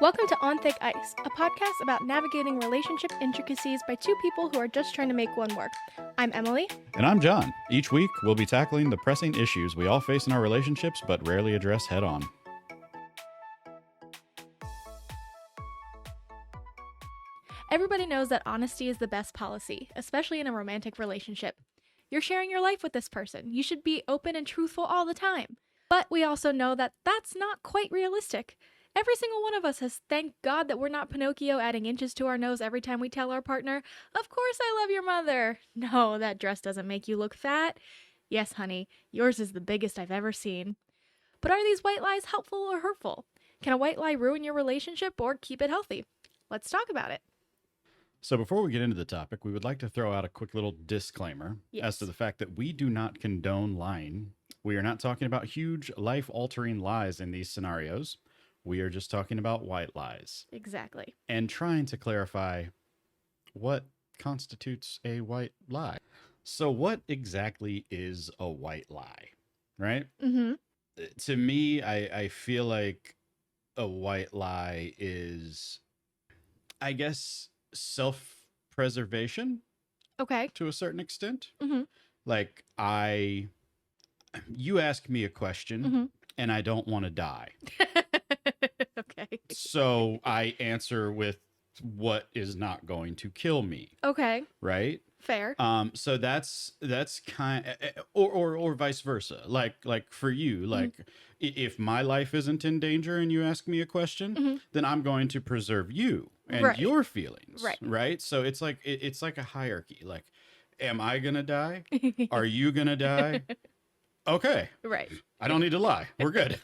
Welcome to On Thick Ice, a podcast about navigating relationship intricacies by two people who are just trying to make one work. I'm Emily. And I'm John. Each week, we'll be tackling the pressing issues we all face in our relationships but rarely address head on. Everybody knows that honesty is the best policy, especially in a romantic relationship. You're sharing your life with this person. You should be open and truthful all the time. But we also know that that's not quite realistic. Every single one of us has thanked God that we're not Pinocchio adding inches to our nose every time we tell our partner, "Of course I love your mother." No, that dress doesn't make you look fat. Yes, honey, yours is the biggest I've ever seen. But are these white lies helpful or hurtful? Can a white lie ruin your relationship or keep it healthy? Let's talk about it. So before we get into the topic, we would like to throw out a quick little disclaimer as to the fact that we do not condone lying. We are not talking about huge life-altering lies in these scenarios. We are just talking about white lies. Exactly. And trying to clarify what constitutes a white lie. So what exactly is a white lie, right? Mm-hmm. To me, I feel like a white lie is, I guess, self-preservation Okay. to a certain extent. Mm-hmm. Like you ask me a question Mm-hmm. and I don't want to die. Okay. So I answer with what is not going to kill me, Okay. right? Fair. So that's kind or vice versa. Like for you, like if my life isn't in danger and you ask me a question, then I'm going to preserve you and your feelings, right? So it's like it's like a hierarchy. Like, am I gonna die? Are you gonna die? Okay, Right. I don't need to lie. We're good.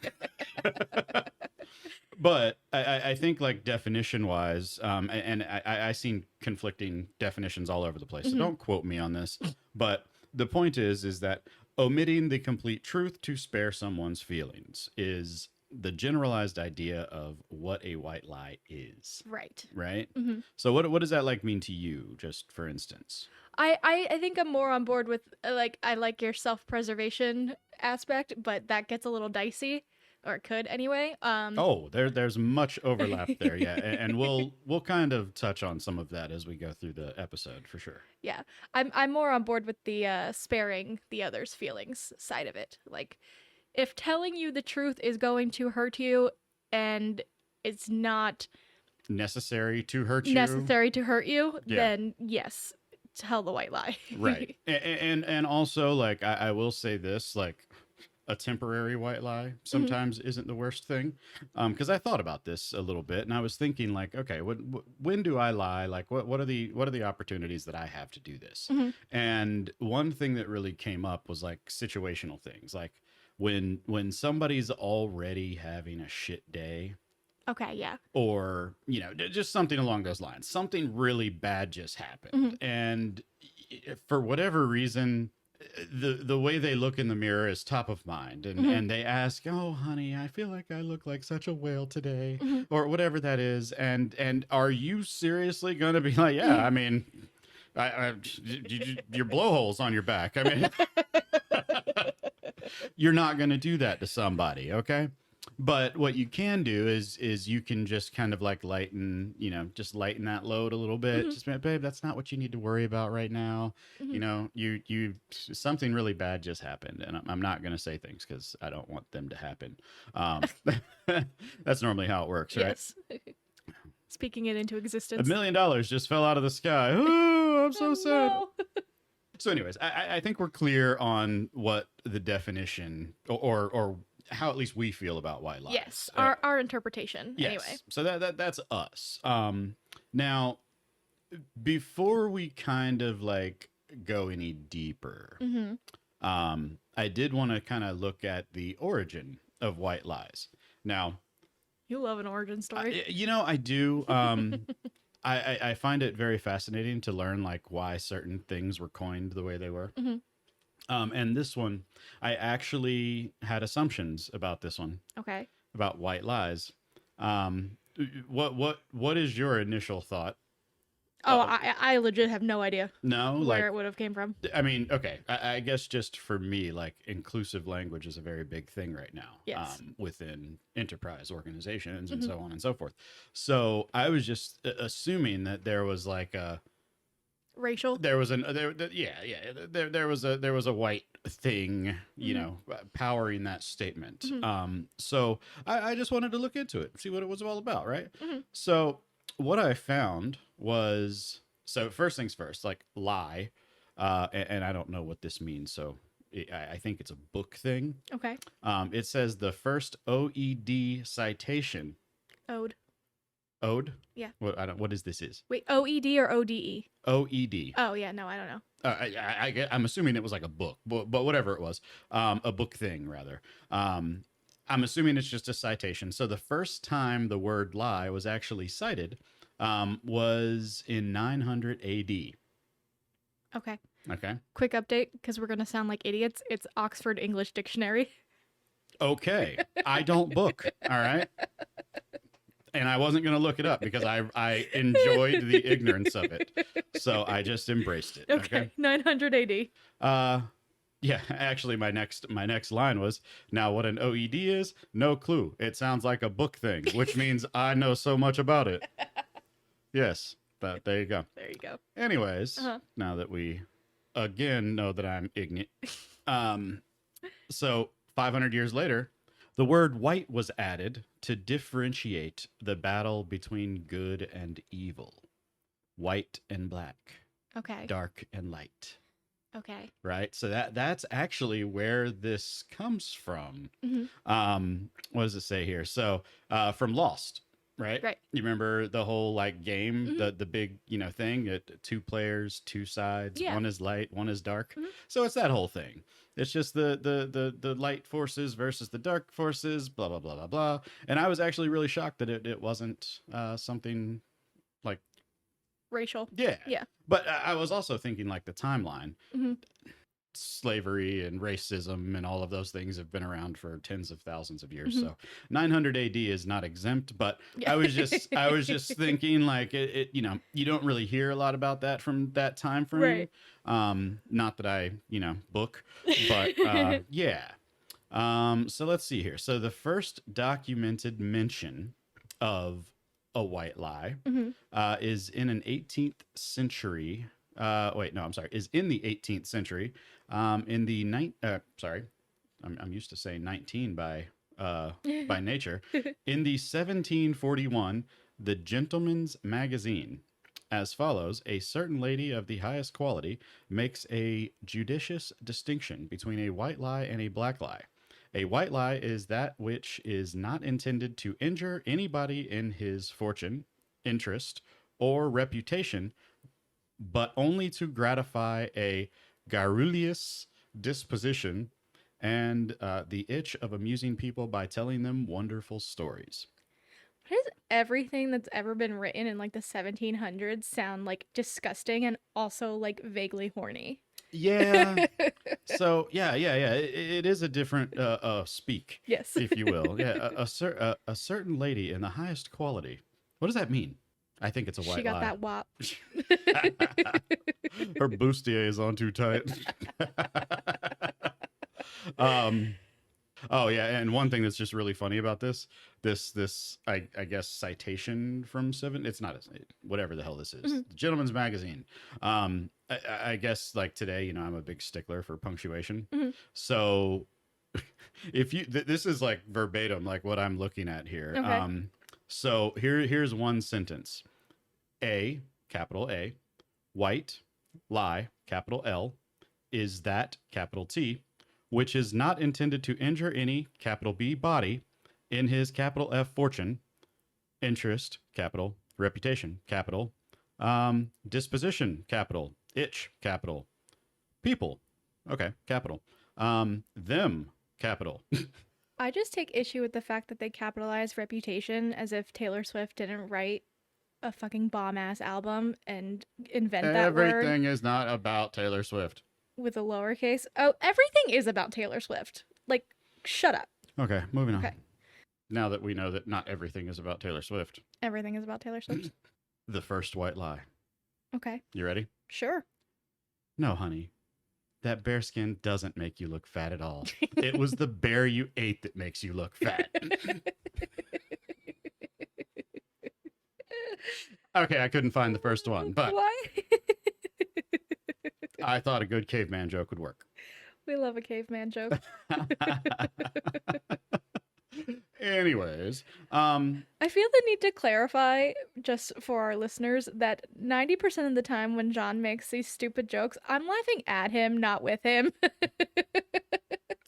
But I think like definition wise, and I seen conflicting definitions all over the place. So don't quote me on this. But the point is that omitting the complete truth to spare someone's feelings is the generalized idea of what a white lie is. Right. Right. Mm-hmm. So what does that like mean to you, just for instance? I think I'm more on board with I like your self-preservation aspect, but that gets a little dicey, or it could anyway. There's much overlap there, yeah, and we'll kind of touch on some of that as we go through the episode for sure. Yeah, I'm more on board with the sparing the other's feelings side of it. Like, if telling you the truth is going to hurt you, and it's not Necessary to hurt you, then yes, tell the white lie. right? And also, like, I will say this, like, a temporary white lie sometimes isn't the worst thing, because I thought about this a little bit and I was thinking, like, okay, when do I lie? Like, what are the opportunities that I have to do this? And one thing that really came up was like situational things, like when somebody's already having a shit day. Okay, yeah. Or, just something along those lines. Something really bad just happened. And for whatever reason, the way they look in the mirror is top of mind. And they ask, "Oh, honey, I feel like I look like such a whale today," or whatever that is. And are you seriously going to be like, "Yeah, I mean, your blowhole's on your back." I mean, you're not going to do that to somebody, okay? But what you can do is you can just kind of like lighten that load a little bit. Just, babe, that's not what you need to worry about right now. You something really bad just happened, and I'm not going to say things because I don't want them to happen. That's normally how it works, right? Yes. Speaking it into existence. $1 million just fell out of the sky. Oh, I'm so sad. No. So anyways, I think we're clear on what the definition or how at least we feel about white lies. Yes, our interpretation. Yes. Anyway. So that's us. Now, before we kind of like go any deeper, I did want to kind of look at the origin of white lies. Now, you love an origin story. I do. I find it very fascinating to learn like why certain things were coined the way they were. And this one, I actually had assumptions about this one. Okay. About white lies. What is your initial thought Oh, I legit have no idea No, where like, it would have came from. I mean, okay, I guess just for me, like inclusive language is a very big thing right now, Yes. within enterprise organizations and Hmm. so on and so forth. So I was just assuming that there was like Racial. there was yeah, there was a white thing, Hmm. powering that statement. Hmm. So I just wanted to look into it, see what it was all about, right? Hmm. So what I found was, so first things first, like lie, and I don't know what this means, so I think it's a book thing. Okay. It says the first OED citation. Ode. Ode. Yeah. What is this is Wait, OED or ODE? OED. Oh, yeah, no, I don't know. I'm assuming it was like a book, but whatever it was, a book thing rather. I'm assuming it's just a citation. So the first time the word lie was actually cited was in 900 AD. Okay. Okay. Quick update because we're going to sound like idiots. It's Oxford English Dictionary. Okay. I don't book. All right. And I wasn't going to look it up because I enjoyed the ignorance of it. So I just embraced it. Okay. 900 AD. Uh, yeah, actually, my next line was, now what an OED is, no clue. It sounds like a book thing, which means I know so much about it. Yes, but there you go. There you go. Anyways, Uh-huh. now that we again know that I'm ignorant, um, so 500 years later, the word white was added to differentiate the battle between good and evil, white and black, Okay. dark and light. Okay. Right, so that's actually where this comes from. Hmm. What does it say here? So from Lost, right? Right. You remember the whole like game, Hmm. the big thing, two players, two sides, Yeah. one is light, one is dark. Hmm. So it's that whole thing. It's just the light forces versus the dark forces, blah blah blah blah blah. And I was actually really shocked that it wasn't something like, Racial. yeah. Yeah. But I was also thinking like the timeline. Hmm. Slavery and racism and all of those things have been around for tens of thousands of years. Hmm. So 900 AD is not exempt, but Yeah. I was just thinking like you don't really hear a lot about that from that time frame. Right. Not that I, book, but yeah. So let's see here. So the first documented mention of a white lie Hmm. is in an 18th century. Wait, no, I'm sorry. Is in the 18th century. In the sorry, I'm used to saying 19 by nature. In the 1741, the Gentleman's Magazine, as follows: a certain lady of the highest quality makes a judicious distinction between a white lie and a black lie. A white lie is that which is not intended to injure anybody in his fortune, interest, or reputation, but only to gratify a garrulous disposition and the itch of amusing people by telling them wonderful stories. Why does everything that's ever been written in like the 1700s sound like disgusting and also like vaguely horny? Yeah. So yeah. It is a different speak, Yes. if you will. Yeah, a certain lady in the highest quality. What does that mean? I think it's a She white got lie. that wop. Her bustier is on too tight. um, oh yeah, and one thing that's just really funny about this I guess citation from seven. It's not whatever the hell this is. Mhm. Gentleman's Magazine. I guess like today, I'm a big stickler for punctuation. Mhm. So if you this is like verbatim, like what I'm looking at here. Okay. So here's one sentence. A, capital A, white, lie, capital L, is that, capital T, which is not intended to injure any, capital B, body, in his, capital F, fortune, interest, capital, reputation, capital, disposition, capital, itch, capital, people, okay, capital, them, capital. I just take issue with the fact that they capitalize reputation as if Taylor Swift didn't write a fucking bomb ass album and invent that word Everything is not about Taylor Swift. with a lowercase. Oh, everything is about Taylor Swift. Like, shut up. Okay, moving on. Okay. Now that we know that not everything is about Taylor Swift, Everything is about Taylor Swift. the first white lie. Okay. You ready? Sure. No, honey. That bear skin doesn't make you look fat at all. It was the bear you ate that makes you look fat. Okay, I couldn't find the first one, but Why? I thought a good caveman joke would work. We love a caveman joke. Anyways, I feel the need to clarify, just for our listeners, that 90% of the time when John makes these stupid jokes, I'm laughing at him, not with him.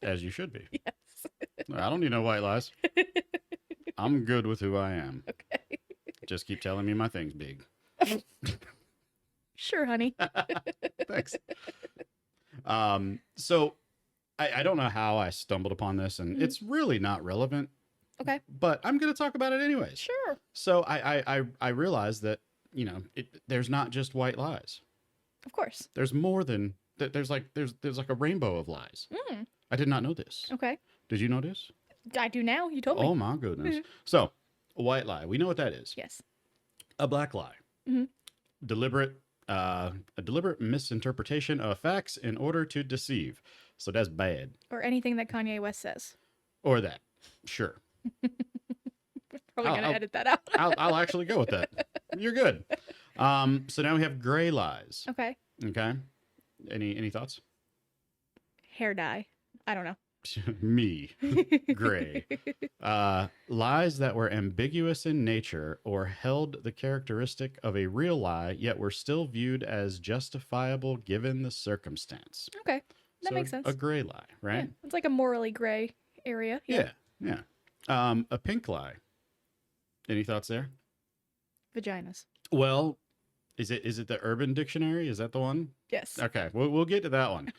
as you should be. Yes. I don't need no white lies. I'm good with who I am. Okay. Just keep telling me my thing's big. Sure, honey. Thanks. So I don't know how I stumbled upon this, and Mhm. it's really not relevant. Okay. But I'm going to talk about it anyways. Sure. So I realized that, you know, there's not just white lies. Of course. There's more than there's like a rainbow of lies. Mm. I did not know this. Okay. Did you know this? I do now. You told me. Oh my goodness. Mhm. So, a white lie, we know what that is. Yes. A black lie. Mhm. A deliberate misinterpretation of facts in order to deceive. So that's bad. Or anything that Kanye West says. Or that. Sure. Probably going to edit that out. I'll actually go with that. You're good. So now we have gray lies. Okay. Okay. Any thoughts? Hair dye. I don't know. Me. Gray. Lies that were ambiguous in nature or held the characteristic of a real lie, yet were still viewed as justifiable given the circumstance. Okay. That So makes sense. A gray lie, right? Yeah. It's like a morally gray area. Yeah. A pink lie. Any thoughts there? Vaginas. Well, is it the Urban Dictionary? Is that the one? Yes. Okay, we'll get to that one.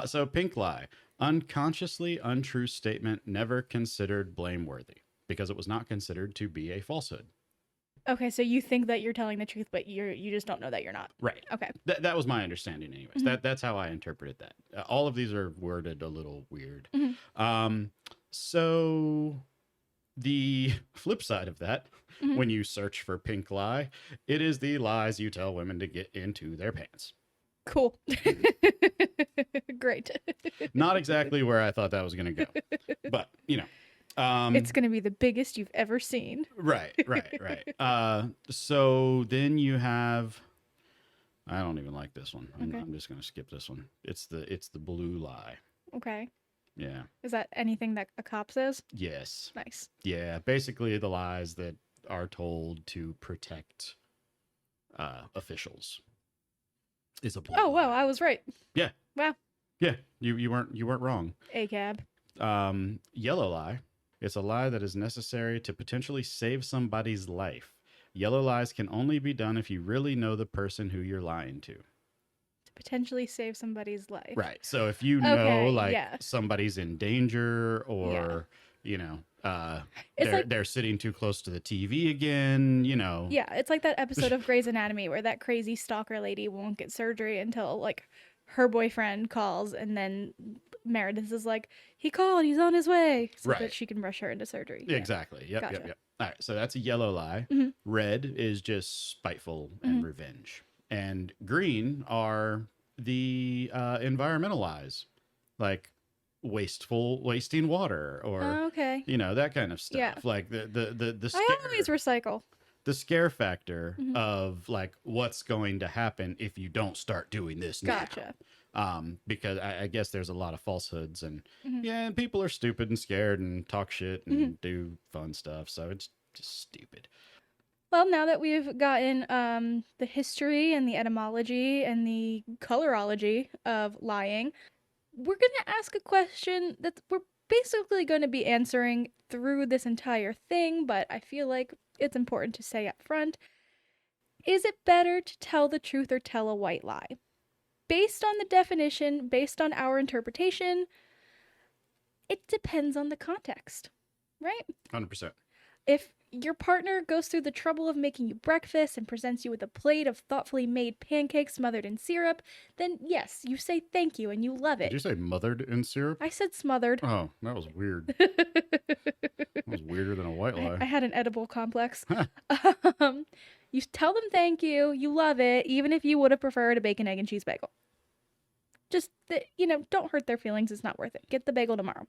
So pink lie, unconsciously untrue statement, never considered blameworthy because it was not considered to be a falsehood. Okay, so you think that you're telling the truth, but you just don't know that you're not. Right. Okay. That was my understanding, anyways. Mhm. That's how I interpreted that. All of these are worded a little weird. Mhm. So the flip side of that, Mhm. when you search for pink lie, it is the lies you tell women to get into their pants. Cool. Great. Not exactly where I thought that was going to go, but you know, It's going to be the biggest you've ever seen. right. So then you have, I don't even like this one. Okay. I'm just going to skip this one. It's the blue lie. Okay. Yeah. Is that anything that a cop says? Yes. Nice. Yeah. Basically, the lies that are told to protect officials is a blue Oh, wow, lie. I was right. Yeah. Wow. Yeah. You weren't wrong. ACAB. Yellow lie. It's a lie that is necessary to potentially save somebody's life. Yellow lies can only be done if you really know the person who you're lying to. To potentially save somebody's life. Right. So if you know, Okay, like, yeah. somebody's in danger or, you know, It's like- they're sitting too close to the TV again, you know. Yeah, it's like that episode of Grey's Anatomy where that crazy stalker lady won't get surgery until, like, her boyfriend calls, and then Meredith is like, he called, he's on his way, so that Right. she can rush her into surgery. Yeah. Exactly. Yep. Gotcha. All right. So that's a yellow lie. Mhm. Red is just spiteful and Mhm. revenge. And green are the environmental lies, like wasting water or Oh, okay. you know, that kind of stuff. Yeah. Like the I always scare, recycle. the scare factor Mhm. of like what's going to happen if you don't start doing this now. Gotcha. Because I guess there's a lot of falsehoods and Mhm. yeah, and people are stupid and scared and talk shit and Mm-hmm. do fun stuff. So it's just stupid. Well, now that we've gotten the history and the etymology and the colorology of lying, we're going to ask a question that we're basically going to be answering through this entire thing, but I feel like it's important to say up front. Is it better to tell the truth or tell a white lie? Based on the definition, based on our interpretation, it depends on the context, right? 100%. If your partner goes through the trouble of making you breakfast and presents you with a plate of thoughtfully made pancakes smothered in syrup, then yes, you say thank you and you love Did you it. say mothered in syrup? I said smothered. Oh, that was weird. That was weirder than a white lie. I had an edible complex. You tell them thank you. You love it, even if you would have preferred a bacon, egg, and cheese bagel. Just, don't hurt their feelings. It's not worth it. Get the bagel tomorrow.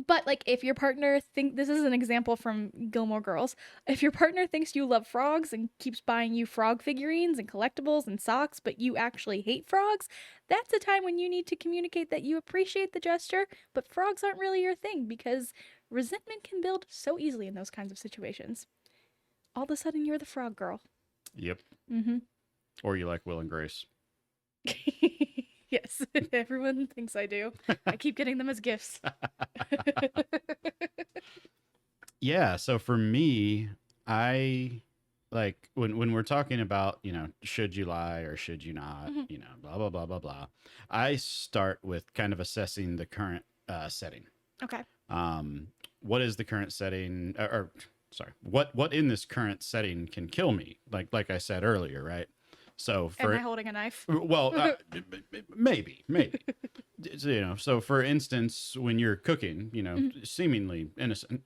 But like if your partner this is an example from Gilmore Girls. If your partner thinks you love frogs and keeps buying you frog figurines and collectibles and socks, but you actually hate frogs, that's a time when you need to communicate that you appreciate the gesture, but frogs aren't really your thing because resentment can build so easily in those kinds of situations. All of a sudden you're the frog girl. Yep. Mm-hmm. Or you like Will and Grace. Yes, everyone thinks I do. I keep getting them as gifts. Yeah, so for me, I like when we're talking about, should you lie or should you not, Mm-hmm. blah blah blah blah blah. I start with kind of assessing the current setting. Okay. What is the current setting or sorry, what in this current setting can kill me? Like I said earlier, right? So Am I holding a knife? well, maybe. So for instance, when you're cooking, seemingly innocent,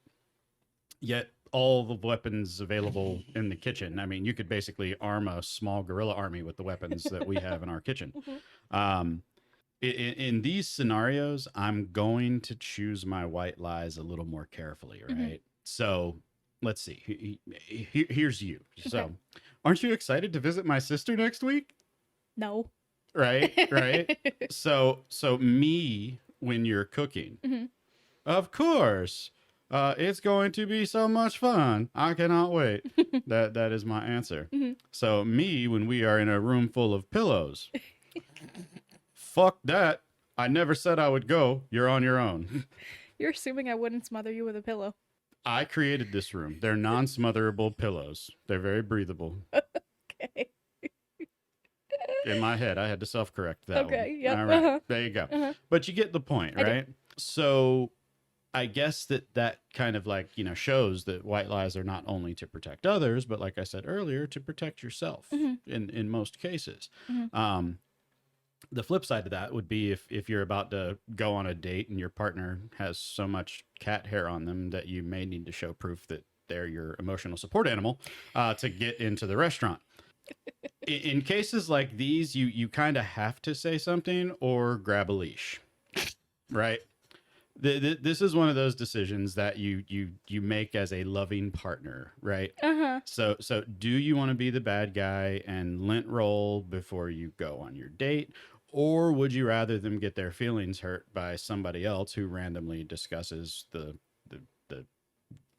yet all the weapons available in the kitchen. I mean, you could basically arm a small guerrilla army with the weapons that we have in our kitchen. Mm-hmm. In these scenarios, I'm going to choose my white lies a little more carefully, right? Mm-hmm. So let's see. Here's you. Okay. So, aren't you excited to visit my sister next week? No. Right. So me when you're cooking, Mm-hmm. of course, it's going to be so much fun. I cannot wait. That is my answer. Mm-hmm. So me when we are in a room full of pillows, fuck that. I never said I would go. You're on your own. You're assuming I wouldn't smother you with a pillow. I created this room. They're non-smotherable pillows. They're very breathable. Okay. In my head, I had to self-correct that one. Okay, yep, All right, uh-huh. there you go. Uh-huh. But you get the point, I do. right? So I guess that kind of like, shows that white lies are not only to protect others, but like I said earlier, to protect yourself Mm-hmm. in most cases. Mm-hmm. The flip side to that would be if you're about to go on a date and your partner has so much cat hair on them that you may need to show proof that they're your emotional support animal to get into the restaurant. In cases like these, you kind of have to say something or grab a leash, right? This is one of those decisions that you make as a loving partner, right? Uh-huh. So do you want to be the bad guy and lint roll before you go on your date, or would you rather them get their feelings hurt by somebody else who randomly discusses the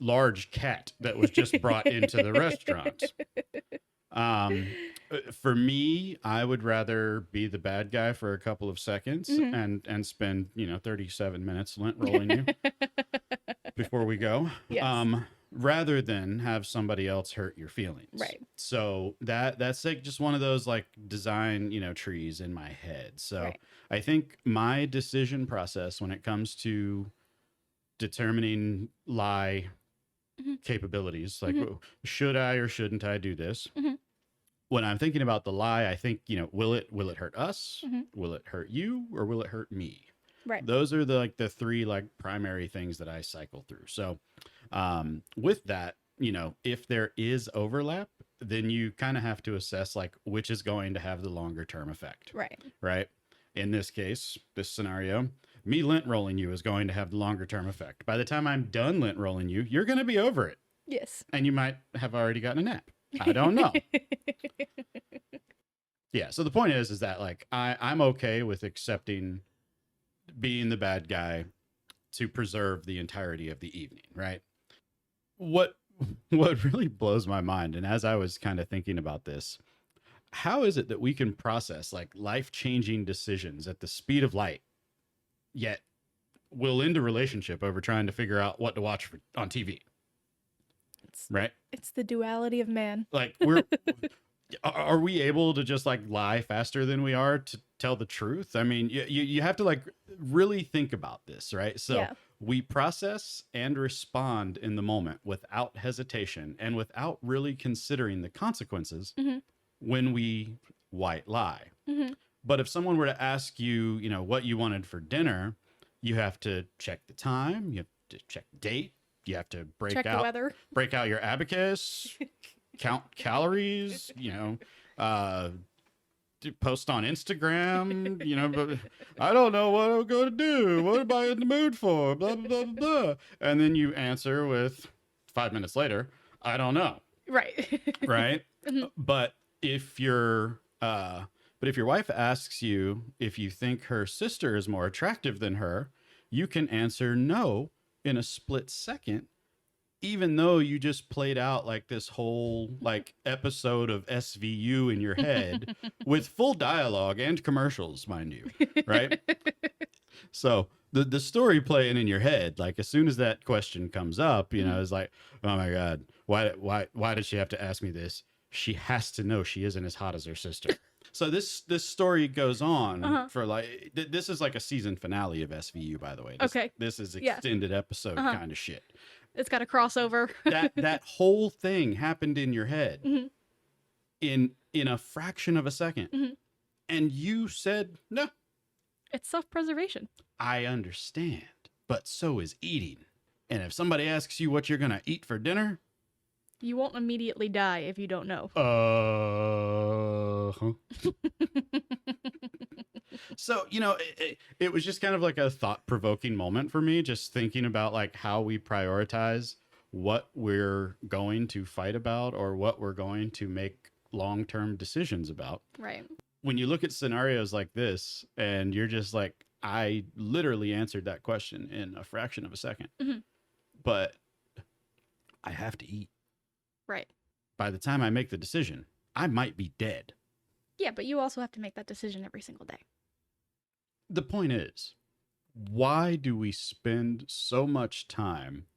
large cat that was just brought into the restaurant? For me, I would rather be the bad guy for a couple of seconds Mm-hmm. and spend 37 minutes lint rolling you before we go. Yes. Rather than have somebody else hurt your feelings. Right. So that's like just one of those like design, trees in my head. So Right. I think my decision process when it comes to determining lie Mm-hmm. capabilities, like Mm-hmm. should I or shouldn't I do this? Mm-hmm. When I'm thinking about the lie, I think, will it hurt us? Mm-hmm. Will it hurt you, or will it hurt me? Right. Those are the three like primary things that I cycle through. So with that, if there is overlap, then you kind of have to assess like which is going to have the longer term effect. Right. In this case, this scenario, me lint rolling you is going to have the longer term effect. By the time I'm done lint rolling you, you're going to be over it. Yes. And you might have already gotten a nap. I don't know. Yeah. So the point is that like I'm okay with accepting being the bad guy to preserve the entirety of the evening, right? What really blows my mind, and as I was kind of thinking about this, how is it that we can process like life-changing decisions at the speed of light, yet we'll end a relationship over trying to figure out what to watch on TV? Right? It's the duality of man. Like are we able to just like lie faster than we are to tell the truth? I mean, you have to like really think about this, right? So Yeah. we process and respond in the moment without hesitation and without really considering the consequences Mm-hmm. when we white lie. Mm-hmm. But if someone were to ask you, what you wanted for dinner, you have to check the time, you have to check the date, you have to Check the weather. break out your abacus, count calories, uh, post on Instagram, but I don't know what I'm going to do. What am I in the mood for? Blah, blah, blah, blah. And then you answer with 5 minutes later, I don't know. Right. Right. Mhm. But if your wife asks you if you think her sister is more attractive than her, you can answer no in a split second, even though you just played out like this whole like episode of SVU in your head with full dialogue and commercials, mind you, right? So the story playing in your head, like as soon as that question comes up, it's like, oh my god, why did she have to ask me this? She has to know she isn't as hot as her sister. So this story goes on Uh-huh. for like this is like a season finale of SVU, by the way. Okay. This is Yeah. extended episode Uh-huh. kind of shit. It's got a crossover. That whole thing happened in your head Mhm. in a fraction of a second, Mhm. and you said no. It's self-preservation. I understand, but so is eating. And if somebody asks you what you're gonna eat for dinner, You won't immediately die if you don't know. So, it was just kind of like a thought-provoking moment for me, just thinking about like how we prioritize what we're going to fight about or what we're going to make long-term decisions about. Right. When you look at scenarios like this and you're just like, I literally answered that question in a fraction of a second, Mhm. but I have to eat. Right. By the time I make the decision, I might be dead. Yeah, but you also have to make that decision every single day. The point is, why do we spend so much time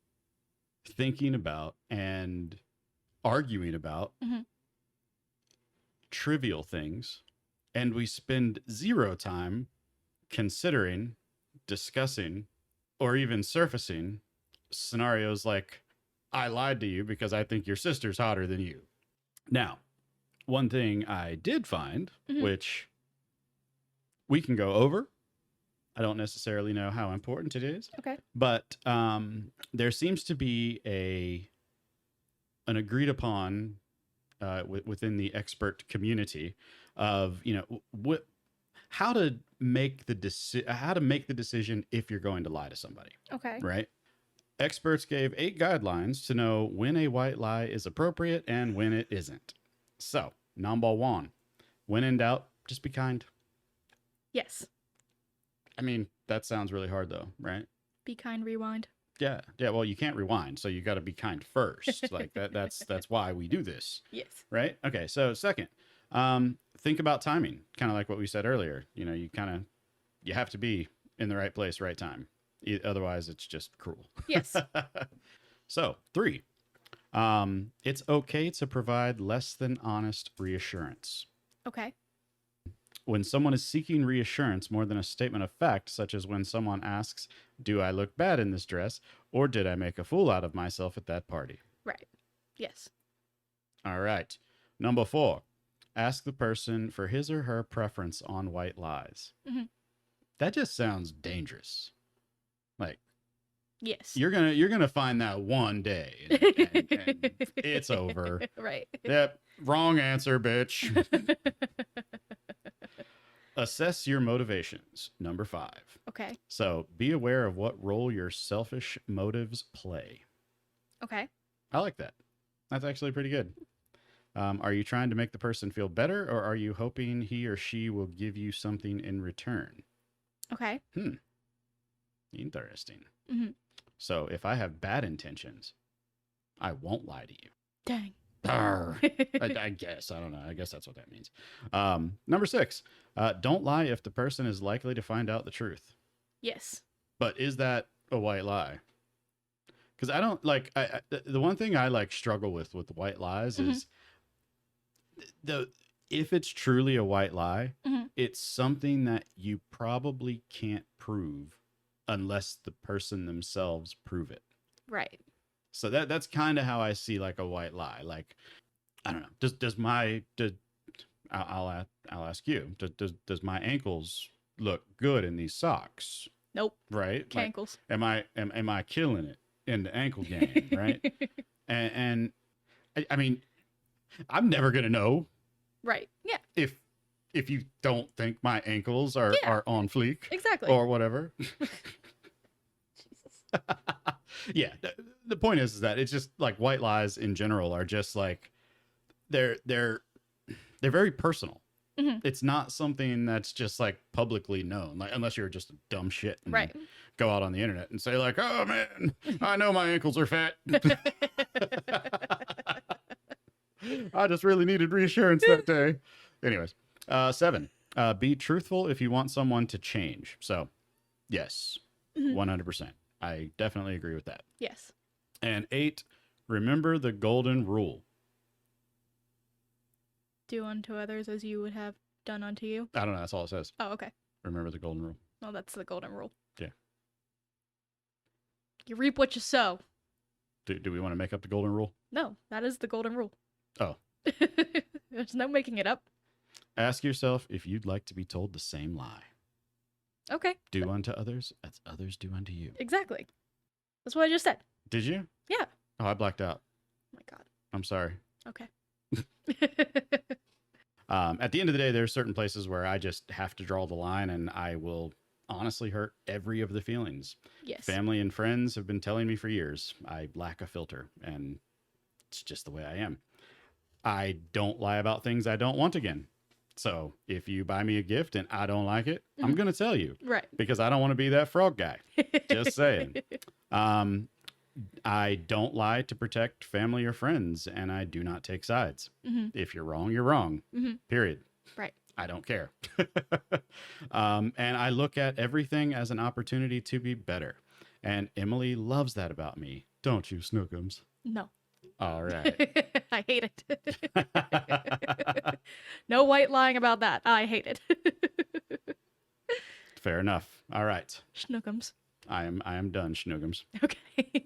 thinking about and arguing about Mhm. trivial things, and we spend zero time considering, discussing, or even surfacing scenarios like, I lied to you because I think your sister's hotter than you? Now, one thing I did find, Mhm. which we can go over, I don't necessarily know how important it is, Okay. but there seems to be an agreed upon within the expert community of how to make the decision if you're going to lie to somebody, Okay. right? Experts gave 8 guidelines to know when a white lie is appropriate and when it isn't. So, number 1, when in doubt, just be kind. Yes. I mean, that sounds really hard though, right? Be kind, rewind. Yeah. Well, you can't rewind, so you got to be kind first. Like that's why we do this, Yes. right? Okay. So second, think about timing, kind of like what we said earlier. You have to be in the right place, right time. Otherwise, it's just cruel. Yes. So 3, it's okay to provide less than honest reassurance. Okay. When someone is seeking reassurance more than a statement of fact, such as when someone asks, do I look bad in this dress? Or did I make a fool out of myself at that party? Right. Yes. All right. Number 4, ask the person for his or her preference on white lies. Mhm. That just sounds dangerous. Like, Yes. you're gonna find that one day and it's over. Right. Yep. Wrong answer, bitch. Assess your motivations. Number 5. Okay. So be aware of what role your selfish motives play. Okay. I like that. That's actually pretty good. Are you trying to make the person feel better, or are you hoping he or she will give you something in return? Okay. Interesting. Mhm. So if I have bad intentions, I won't lie to you. Dang. I guess. I don't know. I guess that's what that means. Number 6, don't lie if the person is likely to find out the truth. Yes. But is that a white lie? Because I don't like the one thing I like struggle with white lies is if it's truly a white lie, Mhm. it's something that you probably can't prove unless the person themselves prove it. Right. So that's kind of how I see like a white lie. Like, I don't know. I'll ask you. Does my ankles look good in these socks? Nope. Right? Like, Cankles. am I killing it in the ankle game? Right? and I mean, I'm never gonna know Right. Yeah. if you don't think my ankles are Yeah. are on fleek Exactly. or whatever. Jesus. Yeah, the point is that it's just like white lies in general are just like they're very personal. Mhm. It's not something that's just like publicly known, like unless you're just a dumb shit and Right. go out on the internet and say like, "Oh man, I know my ankles are fat. I just really needed reassurance that day." Anyways, 7. Be truthful if you want someone to change. So, yes, Mhm. 100%. I definitely agree with that. Yes. And 8, remember the golden rule. Do unto others as you would have done unto you. I don't know. That's all it says. Oh, okay. Remember the golden rule. Well, that's the golden rule. Yeah. You reap what you sow. Do we want to make up the golden rule? No, that is the golden rule. Oh. There's no making it up. Ask yourself if you'd like to be told the same lie. Okay. Do unto others as others do unto you. Exactly. That's what I just said. Did you? Yeah. Oh, I blacked out. Oh my God. I'm sorry. Okay. At the end of the day, there's certain places where I just have to draw the line, and I will honestly hurt every of the feelings. Yes. Family and friends have been telling me for years I lack a filter, and it's just the way I am. I don't lie about things I don't want again. So if you buy me a gift and I don't like it, I'm going to tell you. Right. Because I don't want to be that frog guy. Just saying. I don't lie to protect family or friends, and I do not take sides. Mhm. If you're wrong, you're wrong. Mhm. Period. Right. I don't care. And I look at everything as an opportunity to be better. And Emily loves that about me. Don't you, Snookums? No. All right. I hate it. No white lying about that. I hate it. Fair enough. All right. Schnookums. I am done, Snookums. Okay.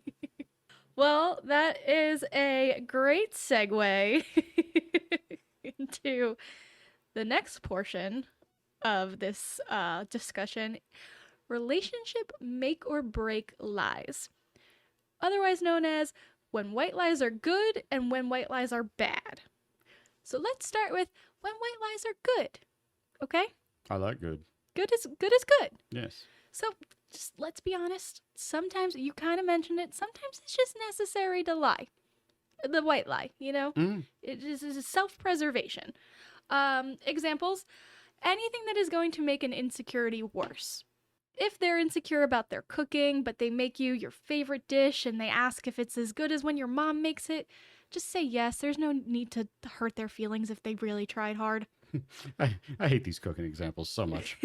Well, that is a great segue into the next portion of this discussion: relationship make or break lies, otherwise known as when white lies are good and when white lies are bad. So let's start with when white lies are good. Okay? I like good. Good is good. Yes. So just let's be honest. Sometimes, you kind of mentioned it, sometimes it's just necessary to lie. The white lie, you know? Mm. It is self-preservation. Examples: anything that is going to make an insecurity worse. If they're insecure about their cooking, but they make you your favorite dish and they ask if it's as good as when your mom makes it, just say yes. There's no need to hurt their feelings if they really tried hard. I hate these cooking examples so much.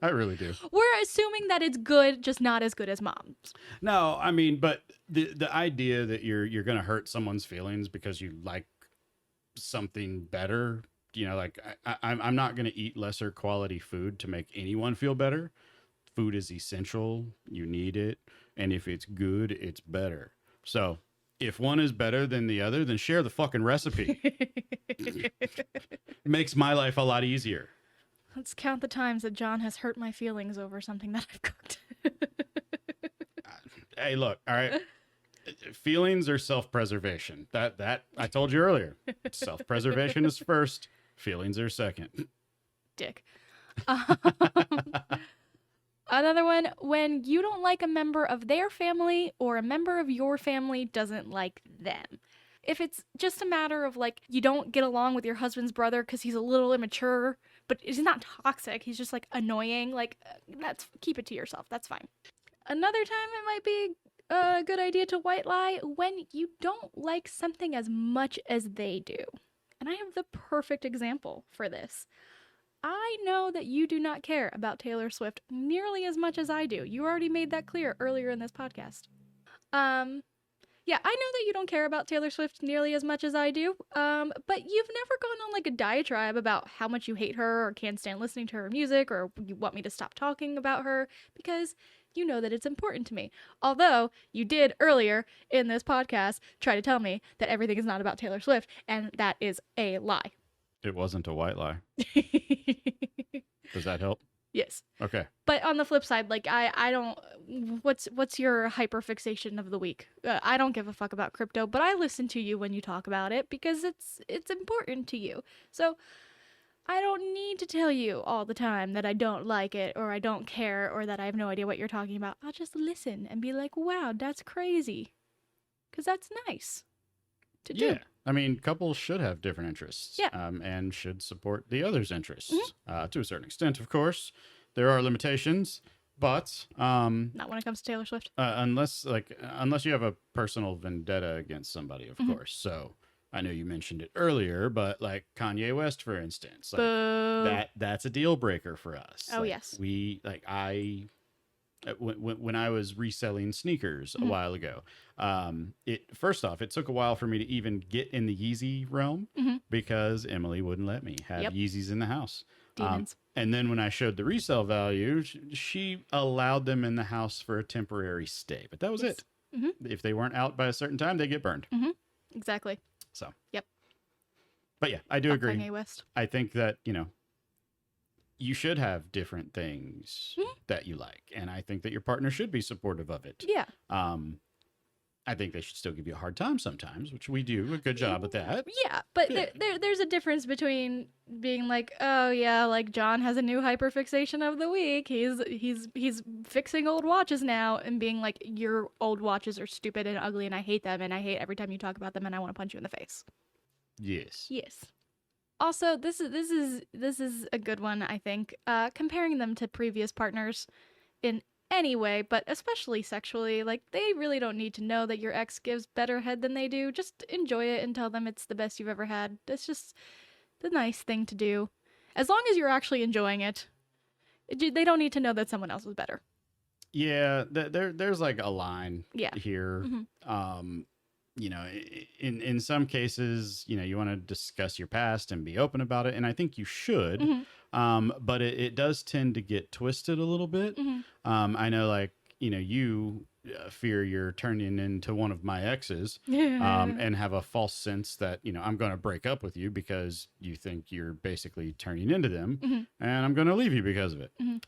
I really do. We're assuming that it's good, just not as good as mom's. No, I mean, but the idea that you're gonna hurt someone's feelings because you like something better, you know, like I'm not gonna eat lesser quality food to make anyone feel better. Food is essential. You need it, and if it's good, it's better. So if one is better than the other, then share the fucking recipe. Makes my life a lot easier. Let's count the times that John has hurt my feelings over something that I've cooked. Hey, look, all right. Feelings are self-preservation. That I told you earlier. Self-preservation is first. Feelings are second. Dick. Another one: when you don't like a member of their family or a member of your family doesn't like them. If it's just a matter of like you don't get along with your husband's brother because he's a little immature, but he's not toxic, he's just like annoying, like that's, keep it to yourself. That's fine. Another time it might be a good idea to white lie when you don't like something as much as they do. And I have the perfect example for this. I know that you do not care about Taylor Swift nearly as much as I do. You already made that clear earlier in this podcast. Yeah, I know that you don't care about Taylor Swift nearly as much as I do, but you've never gone on like a diatribe about how much you hate her or can't stand listening to her music or you want me to stop talking about her because you know that it's important to me. Although you did earlier in this podcast try to tell me that everything is not about Taylor Swift, and that is a lie. It wasn't a white lie. Does that help? Yes. Okay. But on the flip side, like I don't, what's your hyperfixation of the week? I don't give a fuck about crypto, but I listen to you when you talk about it because it's important to you. So I don't need to tell you all the time that I don't like it or I don't care or that I have no idea what you're talking about. I'll just listen and be like, wow, that's crazy. Because that's nice to do. Yeah. I mean, couples should have different interests, Yeah. and should support the other's interests, Mm-hmm. to a certain extent, of course. There are limitations, but Not when it comes to Taylor Swift. unless you have a personal vendetta against somebody, of Mhm. course. So I know you mentioned it earlier, but like Kanye West, for instance, like Boo. that's a deal breaker for us. Oh, Like, yes. we like I when I was reselling sneakers a Mhm. while ago, it first off, it took a while for me to even get in the Yeezy realm Mhm. because Emily wouldn't let me have Yep. Yeezys in the house. Demons. And then when I showed the resale value, she allowed them in the house for a temporary stay, but that was Yes. it. Mhm. If they weren't out by a certain time, they get burned. Exactly. So, Yep. but yeah, I do Fuck agree. Kanye West. I think that, you should have different things Mhm. that you like, and I think that your partner should be supportive of it. Yeah. I think they should still give you a hard time sometimes, which we do a good job at that. Yeah, but Yeah. there's a difference between being like, oh yeah, like John has a new hyperfixation of the week. He's fixing old watches now, and being like, your old watches are stupid and ugly, and I hate them, and I hate every time you talk about them, and I want to punch you in the face. Yes. Yes. Also, this is a good one, I think. Comparing them to previous partners in any way, but especially sexually, like they really don't need to know that your ex gives better head than they do. Just enjoy it and tell them it's the best you've ever had. That's just the nice thing to do. As long as you're actually enjoying it, they don't need to know that someone else is better. Yeah, there's like a line Yeah. here. Mhm. In some cases, you want to discuss your past and be open about it, and I think you should. Mhm. But it does tend to get twisted a little bit. Mhm. I know, like, you fear you're turning into one of my exes, and have a false sense that, I'm going to break up with you because you think you're basically turning into them, Mhm. and I'm going to leave you because of it. Mhm.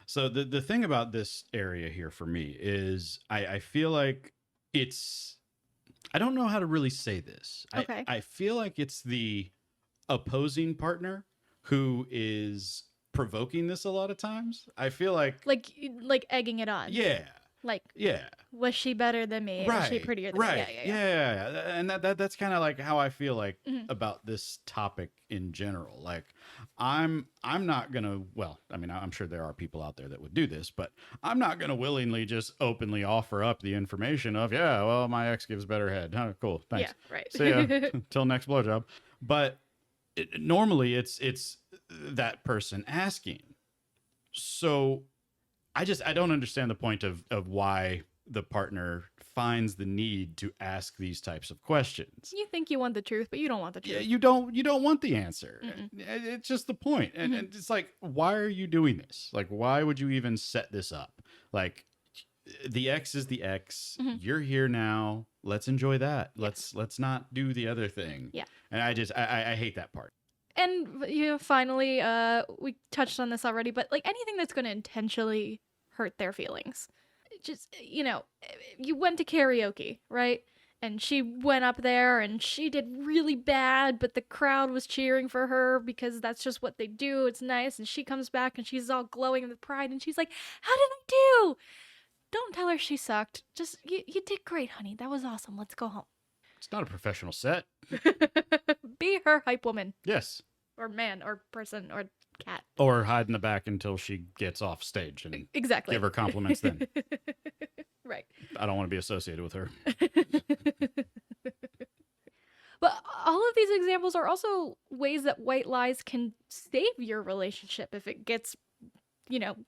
So the thing about this area here for me is I feel like I don't know how to really say this. Okay. I feel like it's the opposing partner who is provoking this a lot of times. I feel like, like egging it on. yeah, Like, yeah, was she better than me? Is she right, prettier than right, me? Yeah. yeah. And that's kind of like how I feel like Mhm. about this topic in general. Like, I'm not gonna. Well, I mean, I'm sure there are people out there that would do this, but I'm not gonna willingly just openly offer up the information of, yeah, well, my ex gives better head. Huh, cool, thanks. Yeah, right. See ya. Till next blowjob. But normally it's that person asking. So I don't understand the point of why the partner finds the need to ask these types of questions. You think you want the truth, but you don't want the Yeah, truth. you don't want the answer. Mm-mm. It's just the point. And, Mhm. and it's like, why are you doing this? Like, why would you even set this up? Like, the X is the X. Mhm. You're here now. Let's enjoy that. Let's not do the other thing. Yeah. And I hate that part. And finally, we touched on this already, but like anything that's going to intentionally hurt their feelings. Just, you went to karaoke, right? And she went up there and she did really bad, but the crowd was cheering for her because that's just what they do. It's nice. And she comes back and she's all glowing with pride and she's like, how did I do? Don't tell her she sucked. Just, you did great, honey. That was awesome. Let's go home. It's not a professional set. Be her hype woman, Yes. or man, or person, or cat. Or hide in the back until she gets off stage and Exactly. give her compliments then. Right. I don't want to be associated with her. But all of these examples are also ways that white lies can save your relationship if it gets,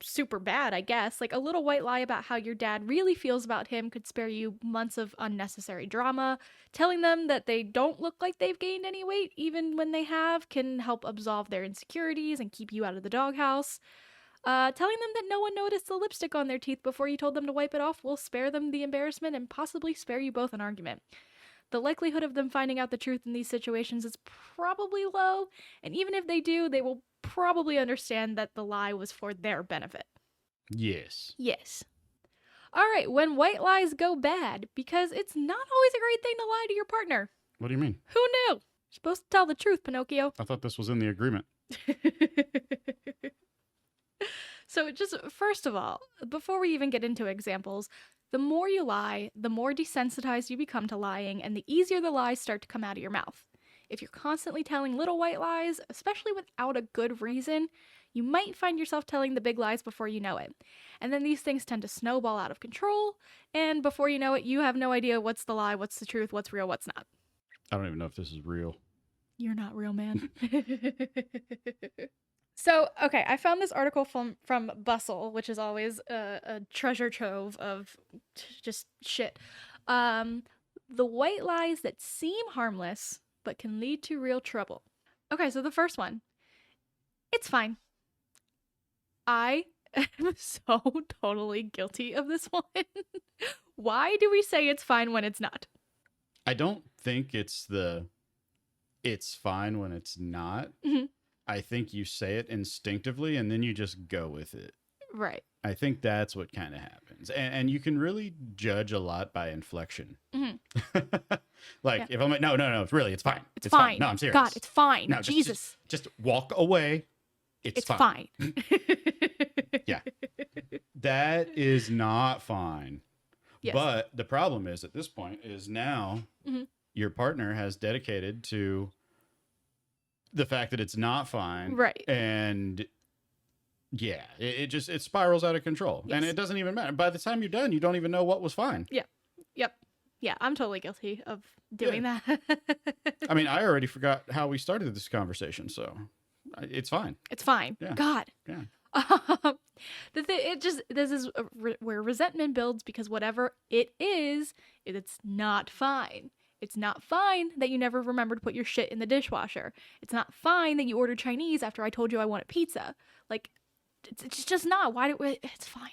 super bad, I guess. Like a little white lie about how your dad really feels about him could spare you months of unnecessary drama. Telling them that they don't look like they've gained any weight, even when they have, can help absolve their insecurities and keep you out of the doghouse. Telling them that no one noticed the lipstick on their teeth before you told them to wipe it off will spare them the embarrassment and possibly spare you both an argument. The likelihood of them finding out the truth in these situations is probably low, and even if they do, they will probably understand that the lie was for their benefit. Yes. Yes. All right, when white lies go bad, because it's not always a great thing to lie to your partner. What do you mean? Who knew? You're supposed to tell the truth, Pinocchio. I thought this was in the agreement. So, just first of all, before we even get into examples, the more you lie, the more desensitized you become to lying, and the easier the lies start to come out of your mouth. If you're constantly telling little white lies, especially without a good reason, you might find yourself telling the big lies before you know it. And then these things tend to snowball out of control, and before you know it, you have no idea what's the lie, what's the truth, what's real, what's not. I don't even know if this is real. You're not real, man. So, okay, I found this article from Bustle, which is always a treasure trove of just shit. The white lies that seem harmless but can lead to real trouble. Okay, so the first one. It's fine. I am so totally guilty of this one. Why do we say it's fine when it's not? I don't think it's fine when it's not. Mhm. I think you say it instinctively and then you just go with it. Right. I think that's what kind of happens. And you can really judge a lot by inflection. Mhm. Like, Yeah. if I'm like, no, really, it's fine. It's fine. No, I'm serious. God, it's fine. No, Jesus. Just walk away. It's fine. Yeah. That is not fine. Yes. But the problem is at this point is now Mhm. your partner has dedicated to the fact that it's not fine. Right. And yeah, it spirals out of control. Yes. And it doesn't even matter. By the time you're done, you don't even know what was fine. Yep. Yeah, I'm totally guilty of doing that. I mean, I already forgot how we started this conversation, so it's fine. It's fine. Yeah. God. Yeah. This is where resentment builds because whatever it is, it's not fine. It's not fine that you never remembered to put your shit in the dishwasher. It's not fine that you ordered Chinese after I told you I wanted pizza. Like, it's just not. It's fine.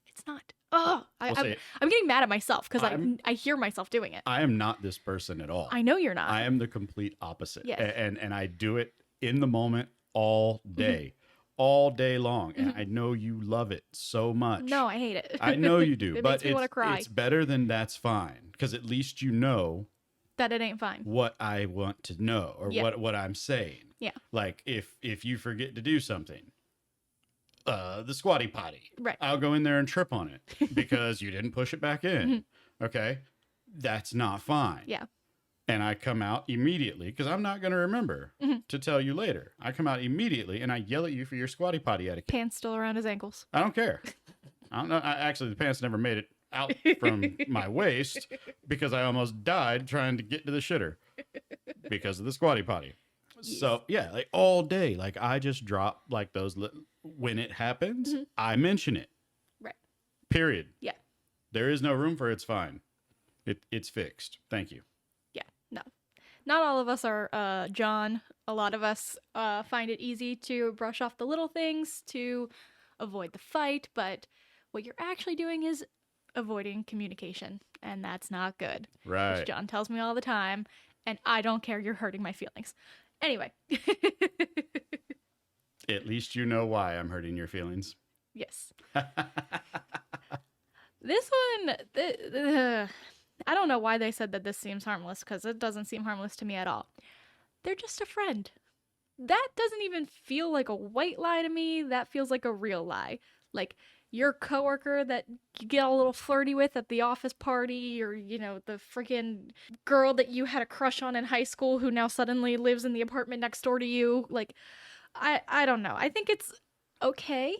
It's not. Oh, I'm getting mad at myself because I hear myself doing it. I am not this person at all. I know you're not. I am the complete opposite. Yes. And I do it in the moment all day. All day long. And I know you love it so much. No, I hate it. I know you do. It but makes me want to cry. It's better than that's fine. Because at least you know that it ain't fine. What I want to know or what I'm saying. Yeah. Like if you forget to do something, the squatty potty. Right. I'll go in there and trip on it because you didn't push it back in. Okay. That's not fine. Yeah. And I come out immediately because I'm not going to remember to tell you later. I come out immediately and I yell at you for your squatty potty etiquette. Pants still around his ankles. I don't care. I don't know. Actually, the pants never made it out from my waist because I almost died trying to get to the shitter because of the squatty potty. Yes. So yeah, like all day, like I just drop like those when it happens, I mention it. Right. Period. Yeah. There is no room for it's fine. It's fixed. Thank you. Yeah. No. Not all of us are John. A lot of us find it easy to brush off the little things to avoid the fight, but what you're actually doing is avoiding communication, and that's not good. Right. Which John tells me all the time, and I don't care. You're hurting my feelings. Anyway. At least you know why I'm hurting your feelings. Yes. This one, I don't know why they said that this seems harmless, because it doesn't seem harmless to me at all. They're just a friend. That doesn't even feel like a white lie to me. That feels like a real lie. Like your coworker that you get a little flirty with at the office party, or, you know, the freaking girl that you had a crush on in high school who now suddenly lives in the apartment next door to you. Like, I don't know. I think it's okay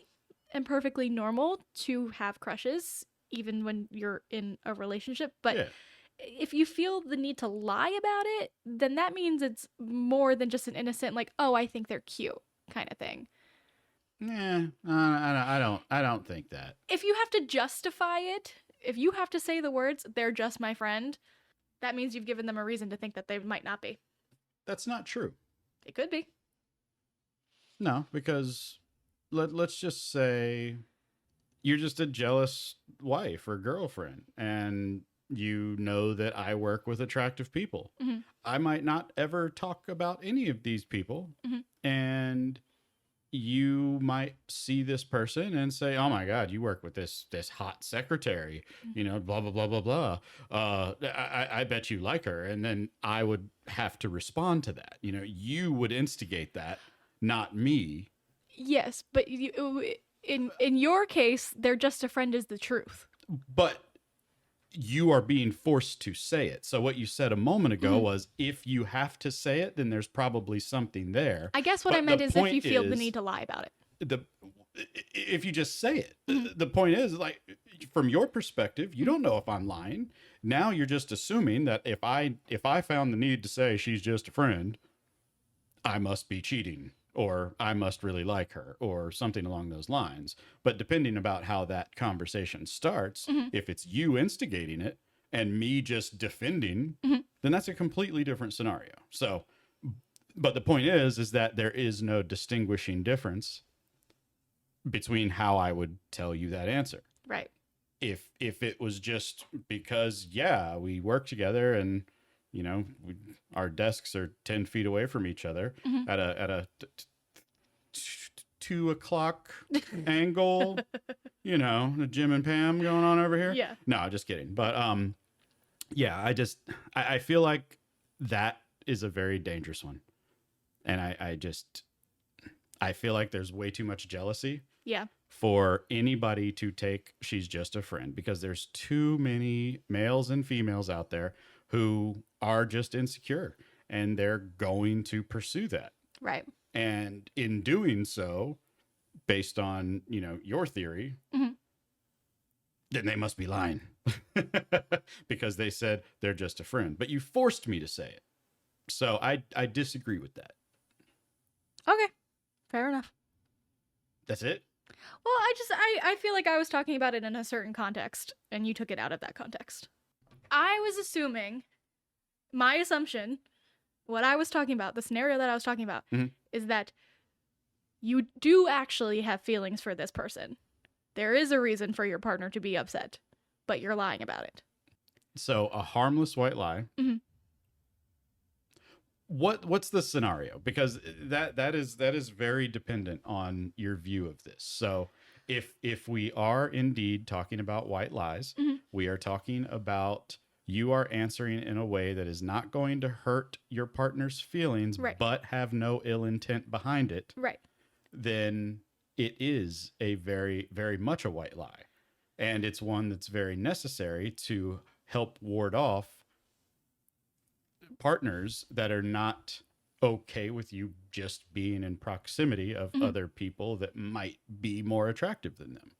and perfectly normal to have crushes, even when you're in a relationship. But if you feel the need to lie about it, then that means it's more than just an innocent, like, oh, I think they're cute kind of thing. Yeah, I don't think that. If you have to justify it, if you have to say the words, they're just my friend, that means you've given them a reason to think that they might not be. That's not true. It could be. No, because let's just say you're just a jealous wife or girlfriend, and you know that I work with attractive people. I might not ever talk about any of these people, and you might see this person and say, "Oh my God, you work with this hot secretary, you know, blah blah blah blah blah. I bet you like her." And then I would have to respond to that. You know, you would instigate that, not me. Yes, but in your case, they're just a friend is the truth. But you are being forced to say it. So what you said a moment ago was, if you have to say it, then there's probably something there. I guess what But I meant the is if you point feel the is- need to lie about it. the if you just say it, the point is, like, from your perspective, you don't know if I'm lying. Now you're just assuming that if I found the need to say she's just a friend, I must be cheating, or I must really like her, or something along those lines. But depending about how that conversation starts, if it's you instigating it and me just defending, then that's a completely different scenario. So, but the point is that there is no distinguishing difference between how I would tell you that answer. Right. If it was just because, yeah, we work together and, you know, our desks are 10 feet away from each other at a 2 o'clock angle, you know, the Jim and Pam going on over here. Yeah. No, just kidding. But yeah, I feel like that is a very dangerous one. And I feel like there's way too much jealousy Yeah. for anybody to take she's just a friend, because there's too many males and females out there who are just insecure and they're going to pursue that. Right. And in doing so, based on, you know, your theory, then they must be lying because they said they're just a friend, but you forced me to say it. So I disagree with that. Okay. Fair enough. That's it. Well, I feel like I was talking about it in a certain context, and you took it out of that context. I was assuming, my assumption, what I was talking about, the scenario that I was talking about, is that you do actually have feelings for this person. There is a reason for your partner to be upset, but you're lying about it. So a harmless white lie. What's the scenario? Because that is very dependent on your view of this. So if we are indeed talking about white lies, we are talking about you are answering in a way that is not going to hurt your partner's feelings, Right. but have no ill intent behind it, Right. then it is a very, very much a white lie. And it's one that's very necessary to help ward off partners that are not okay with you just being in proximity of other people that might be more attractive than them.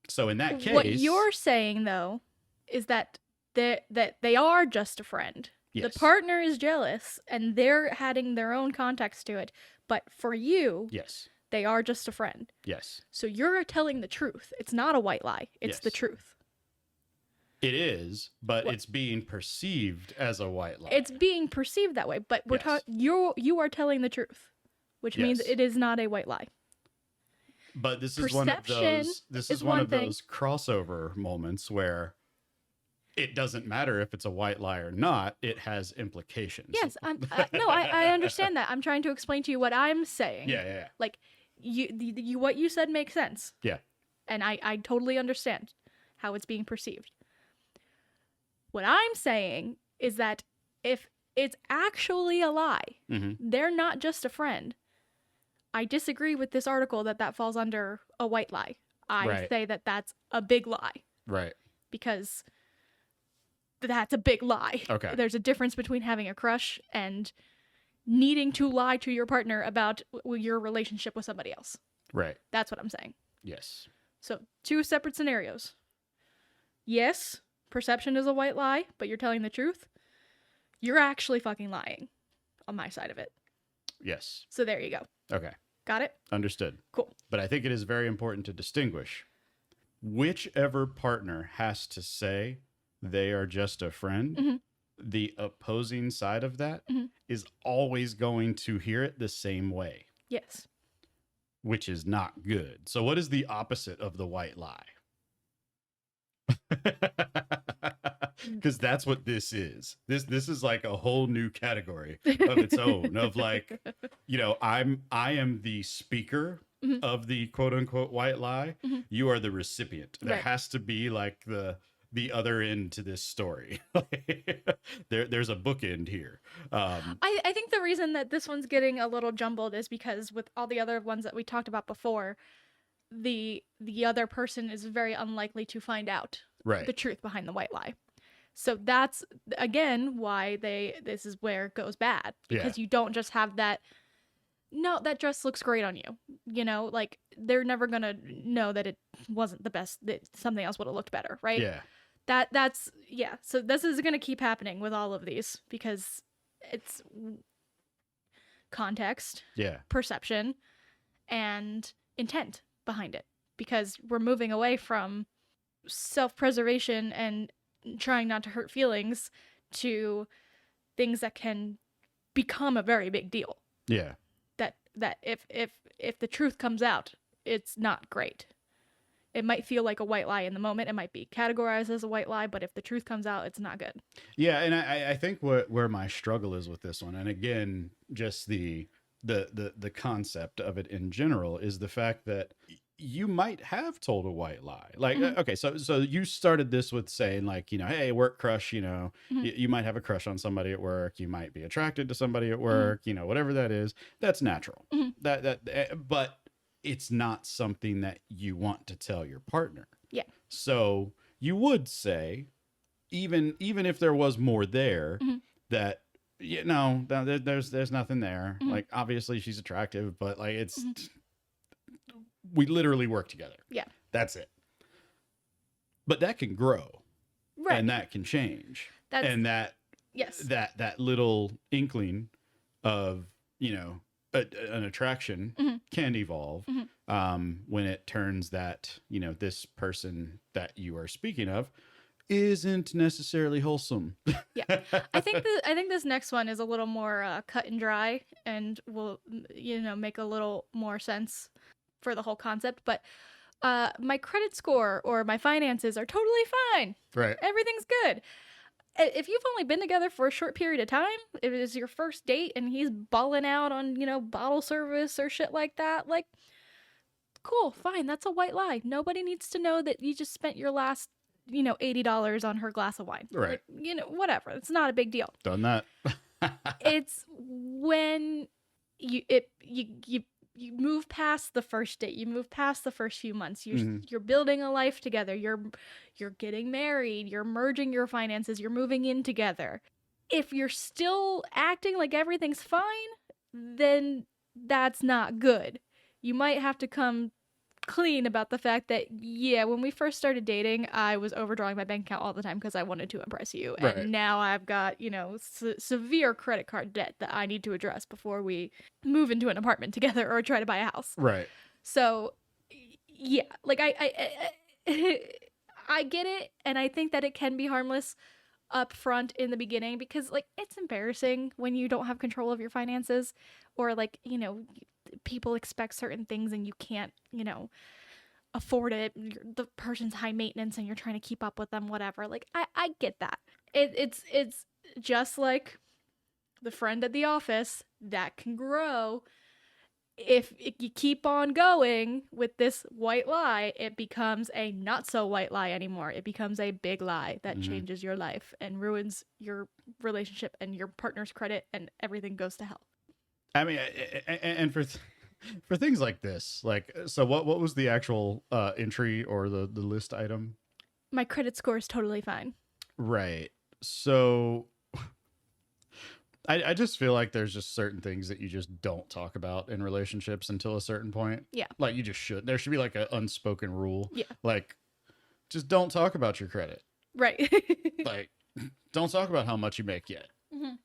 So in that case, What you're saying, though, is that they are just a friend. yes, The partner is jealous, and they're adding their own context to it. But for you, yes, they are just a friend. yes, So you're telling the truth. It's not a white lie. It's the Yes. truth. it is, but What? it's being perceived as a white lie. It's being perceived that way, but we're Yes. you are telling the truth, which means Yes. it is not a white lie. But this is one of Perception those. This is is one one of thing. those crossover moments where it doesn't matter if it's a white lie or not. It has implications. Yes, I understand that. I'm trying to explain to you what I'm saying. Yeah. Like you what you said makes sense. Yeah. And I totally understand how it's being perceived. What I'm saying is that if it's actually a lie, they're not just a friend. I disagree with this article that falls under a white lie. I Right. say that that's a big lie, Right. because that's a big lie. Okay. There's a difference between having a crush and needing to lie to your partner about your relationship with somebody else. Right. That's what I'm saying. Yes. So, two separate scenarios. Yes, perception is a white lie, but you're telling the truth. You're actually fucking lying on my side of it. Yes. So there you go. Okay. Got it? Understood. Cool. But I think it is very important to distinguish whichever partner has to say they are just a friend. The opposing side of that is always going to hear it the same way, Yes. which is not good. So what is the opposite of the white lie? because that's what this is. This is like a whole new category of its own. Of like, I am the speaker Mhm, of the quote unquote white lie. mhm. You are the recipient. There Right. has to be like the other end to this story. There's a bookend here. I think the reason that this one's getting a little jumbled is because with all the other ones that we talked about before, the other person is very unlikely to find out Right. the truth behind the white lie. So that's again why this is where it goes bad, Yeah. because you don't just have that, no, that dress looks great on you. Like they're never gonna know that it wasn't the best, that something else would have looked better, right? Yeah. That's yeah. So this is gonna keep happening with all of these because it's context, Yeah. perception, and intent behind it. Because we're moving away from self-preservation and trying not to hurt feelings to things that can become a very big deal. Yeah. That if the truth comes out, it's not great. It might feel like a white lie in the moment. It might be categorized as a white lie, but if the truth comes out, it's not good. Yeah, and I think where my struggle is with this one, and again, just the concept of it in general, is the fact that you might have told a white lie. Like, Mhm. okay, so you started this with saying like, hey, work crush, Mhm. you might have a crush on somebody at work, you might be attracted to somebody at Mm-hmm. work, whatever that is, that's natural. Mhm. But it's not something that you want to tell your partner. Yeah. So you would say, even if there was more there, Mhm. that there's nothing there. Mhm. Like, obviously she's attractive, but like it's Mhm. we literally work together. Yeah. That's it. But that can grow, Right. and that can change. That's And that yes. that little inkling of, an attraction Mhm. can evolve, Mhm. when it turns that, this person that you are speaking of isn't necessarily wholesome. Yeah. I think this next one is a little more cut and dry and will make a little more sense for the whole concept. But my credit score or my finances are totally fine. Right. Everything's good. If you've only been together for a short period of time, if it is your first date and he's balling out on bottle service or shit like that, like, cool, fine, that's a white lie. Nobody needs to know that you just spent your last $80 on her glass of wine. Right. Like, whatever. It's not a big deal. Done that. It's when you move past the first date, you move past the first few months, you're building a life together, you're getting married, you're merging your finances, you're moving in together. If you're still acting like everything's fine, then that's not good. You might have to come clean about the fact that, yeah, when we first started dating, I was overdrawing my bank account all the time because I wanted to impress you. Right. And now I've got, severe credit card debt that I need to address before we move into an apartment together or try to buy a house. Right. So, yeah, like I get it, and I think that it can be harmless up front in the beginning because, like, it's embarrassing when you don't have control of your finances, or like, people expect certain things and you can't, afford it. The person's high maintenance and you're trying to keep up with them, whatever. Like, I get that. It's just like the friend at the office that can grow. If you keep on going with this white lie, it becomes a not so white lie anymore. It becomes a big lie that changes your life and ruins your relationship and your partner's credit, and everything goes to hell. I mean, and for things like this, like, so what was the actual entry or the list item? My credit score is totally fine. Right. So I just feel like there's just certain things that you just don't talk about in relationships until a certain point. Yeah. Like, you just should. There should be like an unspoken rule. Yeah. Like, just don't talk about your credit. Right. Like, don't talk about how much you make yet. Mhm.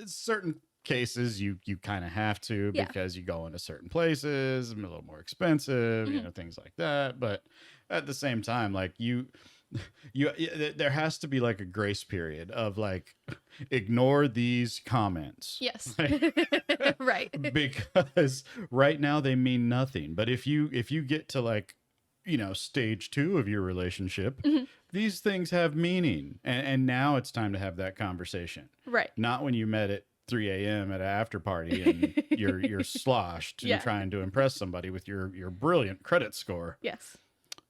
Certain cases you kind of have to, Yeah. because you go into certain places, a little more expensive, things like that. But at the same time, like, there has to be like a grace period of like, ignore these comments. Yes. Like, Right. because right now they mean nothing. But if you get to like stage 2 of your relationship, Mhm. these things have meaning. And now it's time to have that conversation. Right. Not when you met at 3 a.m. at an after party and you're sloshed and Yeah. trying to impress somebody with your brilliant credit score, Yes.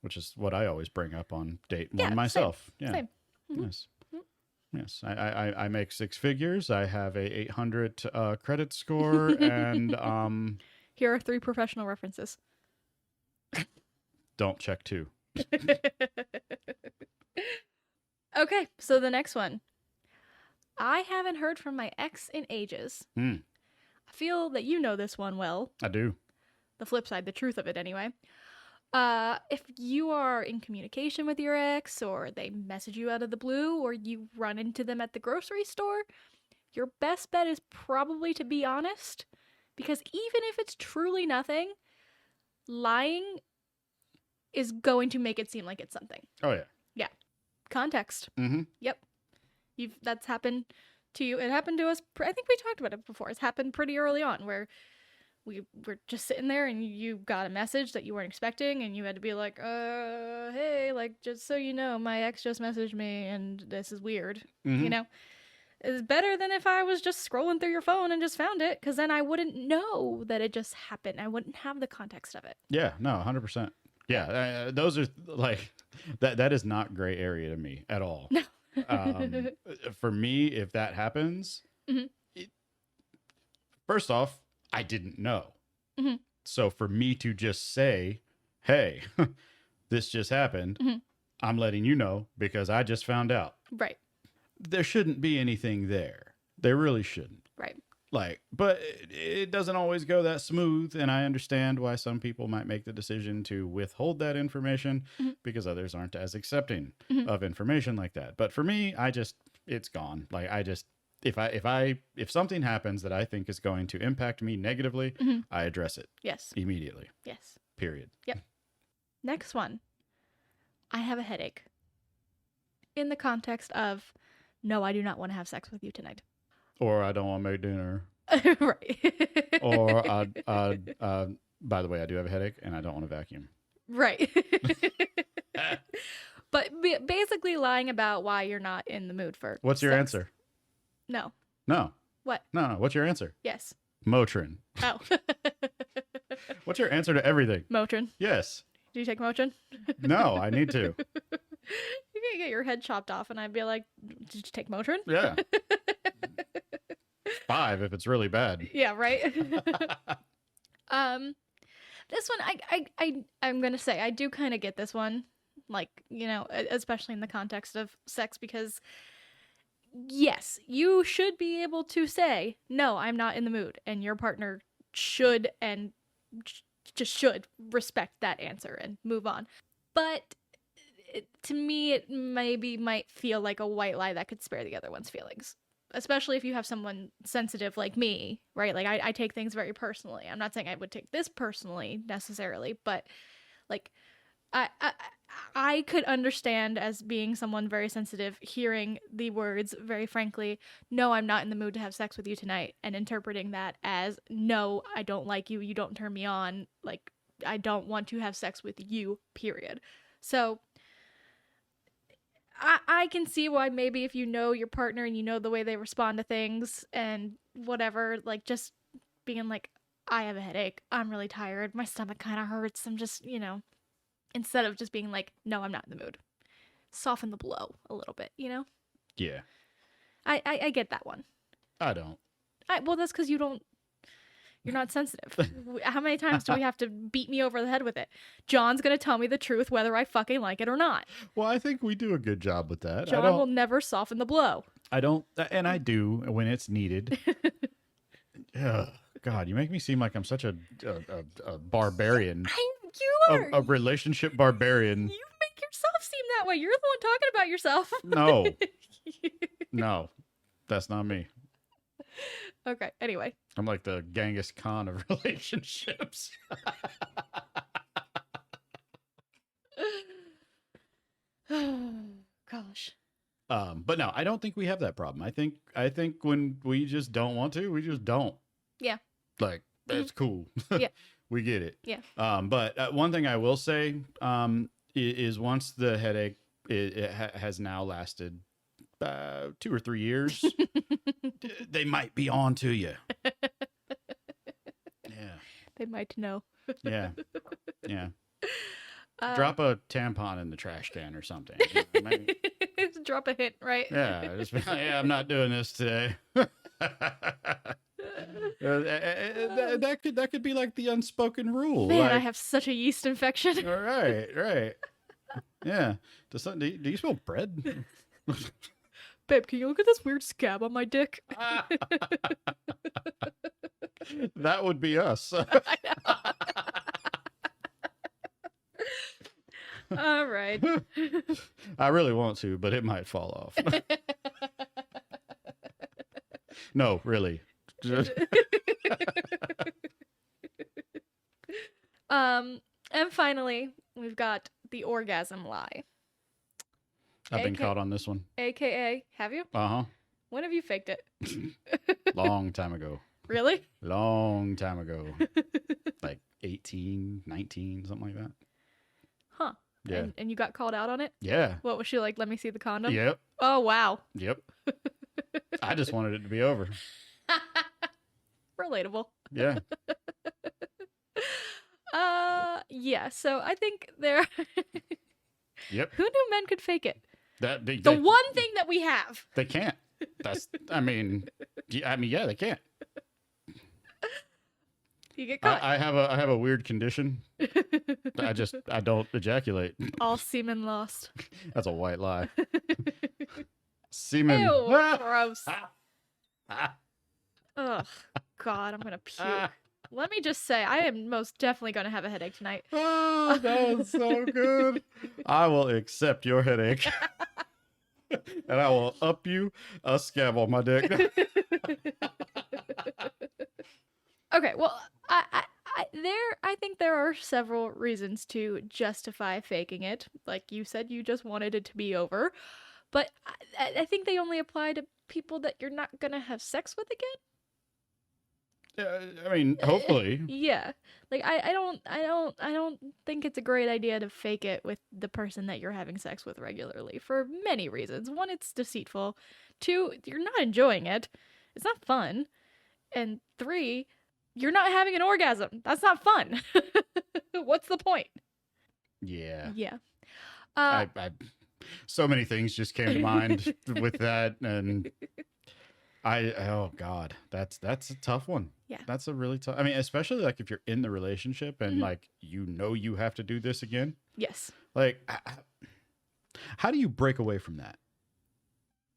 which is what I always bring up on date Yeah, one same. myself. Yeah. Same. Mhm. Yes. Mhm. Yes. I make 6 figures. I have a 800 credit score, and Here are 3 professional references. don't check 2. Okay, so the next one. I haven't heard from my ex in ages. Hmm. I feel that you know this one well. I do. The flip side, the truth of it anyway. If you are in communication with your ex, or they message you out of the blue, or you run into them at the grocery store, your best bet is probably to be honest. Because even if it's truly nothing, lying is going to make it seem like it's something. Oh yeah. Context. Mm-hmm. Yep. That's happened to you. It happened to us. I think we talked about it before. It's happened pretty early on where we were just sitting there and you got a message that you weren't expecting and you had to be like, hey, like, just so you know, my ex just messaged me and this is weird. Mm-hmm. You know? It's better than if I was just scrolling through your phone and just found it, because then I wouldn't know that it just happened. I wouldn't have the context of it. Yeah. No. 100%. Yeah. Those are like that is not gray area to me at all. No. For me, if that happens, Mhm. first off, I didn't know. Mhm. So for me to just say, hey, this just happened, Mhm. I'm letting you know because I just found out. Right. There shouldn't be anything there. There really shouldn't. Right. But it doesn't always go that smooth. And I understand why some people might make the decision to withhold that information Mhm. because others aren't as accepting Mhm. of information like that. But for me, it's gone. Like if something happens that I think is going to impact me negatively, Mhm. I address it Yes. immediately. Yes. Period. Next one. I have a headache. In the context of, no, I do not want to have sex with you tonight. Or I don't want to make dinner. Right. Or by the way, I do have a headache and I don't want to vacuum. Right. But basically lying about why you're not in the mood for What's your sex. answer? No. No. What? No. What's your answer? Yes. Motrin. Oh. What's your answer to everything? Motrin. Yes. Do you take Motrin? No, I need to. You can get your head chopped off and I'd be like, did you take Motrin? Yeah. 5 if it's really bad. Yeah, right? This one, I'm gonna say, I do kind of get this one. Like, especially in the context of sex, because yes, you should be able to say, no, I'm not in the mood. And your partner should and just should respect that answer and move on. But to me, it might feel like a white lie that could spare the other one's feelings. Especially if you have someone sensitive like me, right? Like, I take things very personally. I'm not saying I would take this personally necessarily, but like, I could understand, as being someone very sensitive, hearing the words, very frankly, no, I'm not in the mood to have sex with you tonight, and interpreting that as, no, I don't like you, you don't turn me on, like, I don't want to have sex with you, period. So I can see why maybe if you know your partner and you know the way they respond to things and whatever, like, just being like, I have a headache, I'm really tired, my stomach kind of hurts, I'm just, instead of just being like, no, I'm not in the mood. Soften the blow a little bit, Yeah. I get that one. I don't. Well, that's because you're not sensitive. How many times do we have to beat me over the head with it? John's going to tell me the truth whether I fucking like it or not. Well, I think we do a good job with that. John will never soften the blow. I don't, and I do when it's needed. Ugh, God, you make me seem like I'm such a barbarian. You are. A relationship barbarian. You make yourself seem that way. You're the one talking about yourself. No. No, that's not me. Okay, anyway. I'm like the Genghis Khan of relationships. Gosh. But no, I don't think we have that problem. I think when we just don't want to, we just don't. Yeah. Like, that's cool. Yeah. We get it. Yeah. But one thing I will say is once the headache has now lasted 2 or 3 years, they might be on to you. Yeah. They might know. Yeah. Yeah. Uh, Drop a tampon in the trash can or something. Maybe. Drop a hint, right? Yeah. Just be like, yeah, I'm not doing this today. That could be like the unspoken rule. Man, like, I have such a yeast infection. right. Yeah. Do you smell bread? Babe, can you look at this weird scab on my dick? That would be us. All right. I really want to, but it might fall off. No, really. And finally, we've got the orgasm lie. I've been caught on this one. AKA, have you? Uh-huh. When have you faked it? Long time ago. Really? Long time ago. Like 18, 19, something like that. Huh. Yeah. And you got called out on it? Yeah. What was she like? Let me see the condom? Yep. Oh, wow. Yep. I just wanted it to be over. Relatable. Yeah. Yeah, so I think there Yep. who knew men could fake it? The One thing that we have. They can't. Yeah, they can't. You get caught. I have a weird condition. I don't ejaculate. All semen lost. That's a white lie. Semen. Ew, gross. Ugh, God, I'm gonna puke. Let me just say, I am most definitely gonna have a headache tonight. Oh, that was so good. I will accept your headache. And I will up you a scab on my dick. Okay, well, I think there are several reasons to justify faking it. Like you said, you just wanted it to be over, but I think they only apply to people that you're not gonna have sex with again. I mean, hopefully. Yeah, like I don't think it's a great idea to fake it with the person that you're having sex with regularly for many reasons. One, it's deceitful. Two, you're not enjoying it. It's not fun. And three, you're not having an orgasm. That's not fun. What's the point? Yeah. Yeah. I so many things just came to mind with that, and oh God, that's a tough one. Yeah. That's a really tough. I mean, especially like if you're in the relationship and like you have to do this again. Yes. Like, how do you break away from that?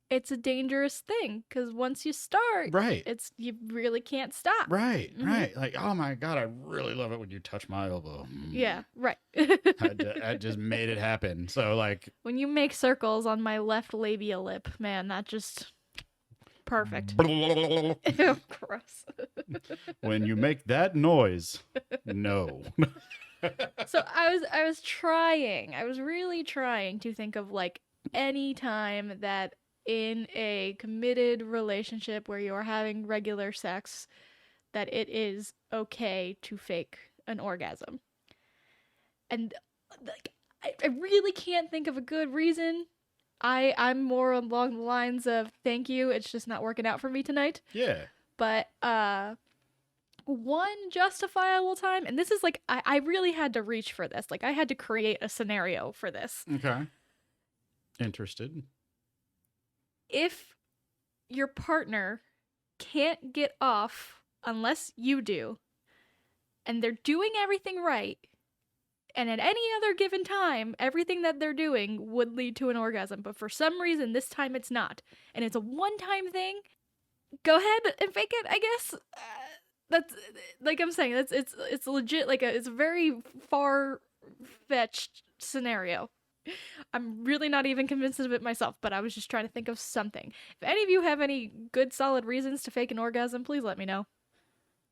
It's a dangerous thing because once you start, Right. you really can't stop. Right. Right. Like, oh my God, I really love it when you touch my elbow. Yeah. Right. I just made it happen. So like, when you make circles on my left labia lip, man, that just perfect. Ew, gross. when you make that noise, no. So I was really trying to think of like any time that in a committed relationship where you're having regular sex that it is okay to fake an orgasm. And like I really can't think of a good reason. I'm more along the lines of thank you, it's just not working out for me tonight. Yeah. But one justifiable time, and this is like I really had to reach for this. Like I had to create a scenario for this. Okay. Interested. If your partner can't get off unless you do, and they're doing everything right, and at any other given time, everything that they're doing would lead to an orgasm, but for some reason this time it's not, and it's a one-time thing, go ahead and fake it, I guess. That's like I'm saying, it's legit, like it's a very far-fetched scenario. I'm really not even convinced of it myself, but I was just trying to think of something. If any of you have any good solid reasons to fake an orgasm, please let me know.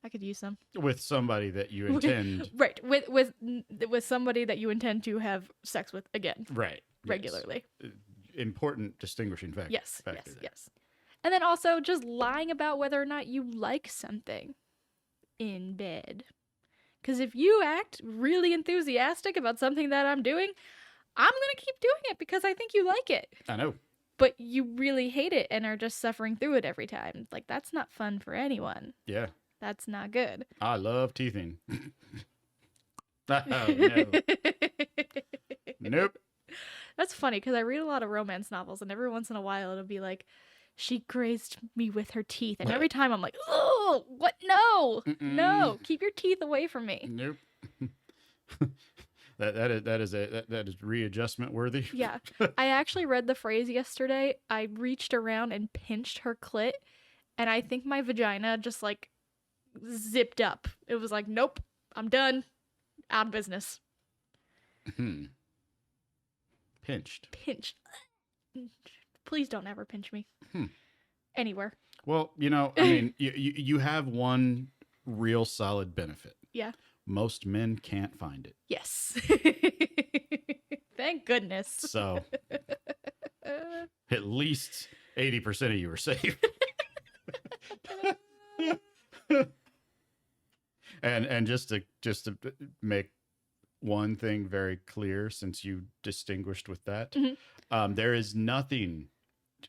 I could use some. With somebody that you intend. Right. With somebody that you intend to have sex with again. Right. Regularly. Yes. Important distinguishing factor. Yes. And then also just lying about whether or not you like something in bed. Because if you act really enthusiastic about something that I'm doing, I'm going to keep doing it because I think you like it. I know. But you really hate it and are just suffering through it every time. Like, that's not fun for anyone. Yeah. That's not good. I love teething. Oh, no. Nope. That's funny because I read a lot of romance novels, and every once in a while it'll be like, she grazed me with her teeth. And every time I'm like, oh, what? No. No. Keep your teeth away from me. Nope. That is readjustment worthy. Yeah. I actually read the phrase yesterday. I reached around and pinched her clit, and I think my vagina just like zipped up. It was like, nope, I'm done. Out of business. Pinched. Pinched. Please don't ever pinch me. Anywhere. Well, you know, I mean, you have one real solid benefit. Yeah. Most men can't find it. Yes. Thank goodness. So at least 80% of you are safe. and just to make one thing very clear, since you distinguished with that, there is nothing,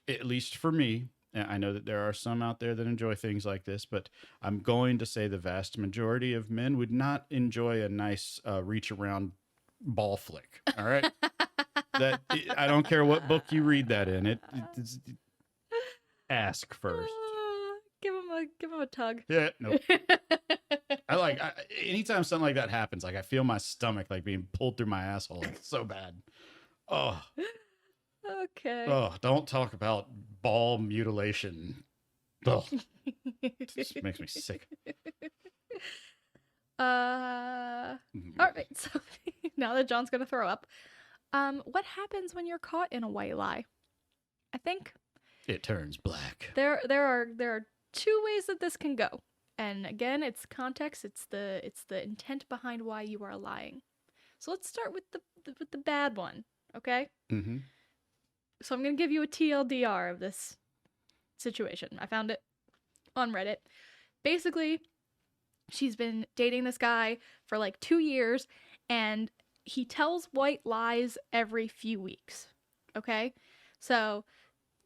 at least for me, and I know that there are some out there that enjoy things like this, but I'm going to say the vast majority of men would not enjoy a nice reach around ball flick. All right. I don't care what book you read that in. Ask first. Give him a tug. Yeah, nope. Anytime something like that happens, like I feel my stomach like being pulled through my asshole. It's so bad. Oh. Okay. Oh, don't talk about ball mutilation. Oh. It just makes me sick. All right. So now that John's gonna throw up, what happens when you're caught in a white lie? I think it turns black. There are two ways that this can go. And again, it's context, it's the intent behind why you are lying. So let's start with the bad one, okay? Mm-hmm. So I'm going to give you a TLDR of this situation. I found it on Reddit. Basically, she's been dating this guy for like 2 years, and he tells white lies every few weeks, okay? So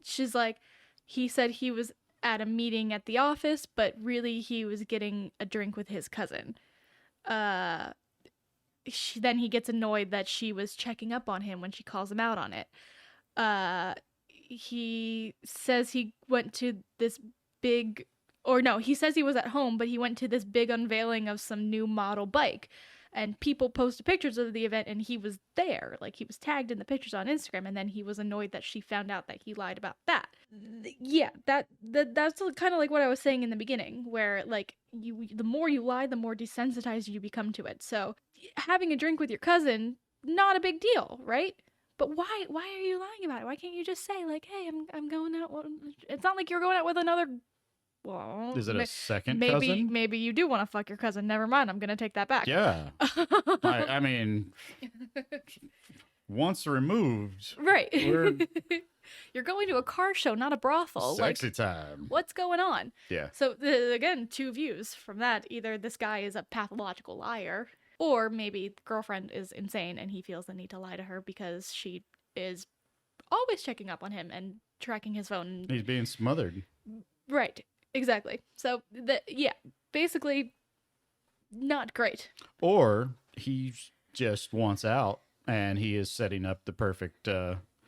she's like, he said he was at a meeting at the office, but really he was getting a drink with his cousin. Then he gets annoyed that she was checking up on him when she calls him out on it. He says he went to this big, or no, he says he was at home, but he went to this big unveiling of some new model bike. And people posted pictures of the event, and he was there. Like, he was tagged in the pictures on Instagram, and then he was annoyed that she found out that he lied about that. Yeah, that's kind of like what I was saying in the beginning, where, like, the more you lie, the more desensitized you become to it. So, having a drink with your cousin, not a big deal, right? But why are you lying about it? Why can't you just say, like, hey, I'm going out? It's not like you're going out with another... Well, is it a second cousin? Maybe you do want to fuck your cousin. Never mind. I'm going to take that back. Yeah. I mean, once removed. Right. You're going to a car show, not a brothel. Sexy time. What's going on? Yeah. So, again, two views from that. Either this guy is a pathological liar, or maybe the girlfriend is insane and he feels the need to lie to her because she is always checking up on him and tracking his phone. He's being smothered. Right. Exactly. So, basically, not great. Or he just wants out, and he is setting up the perfect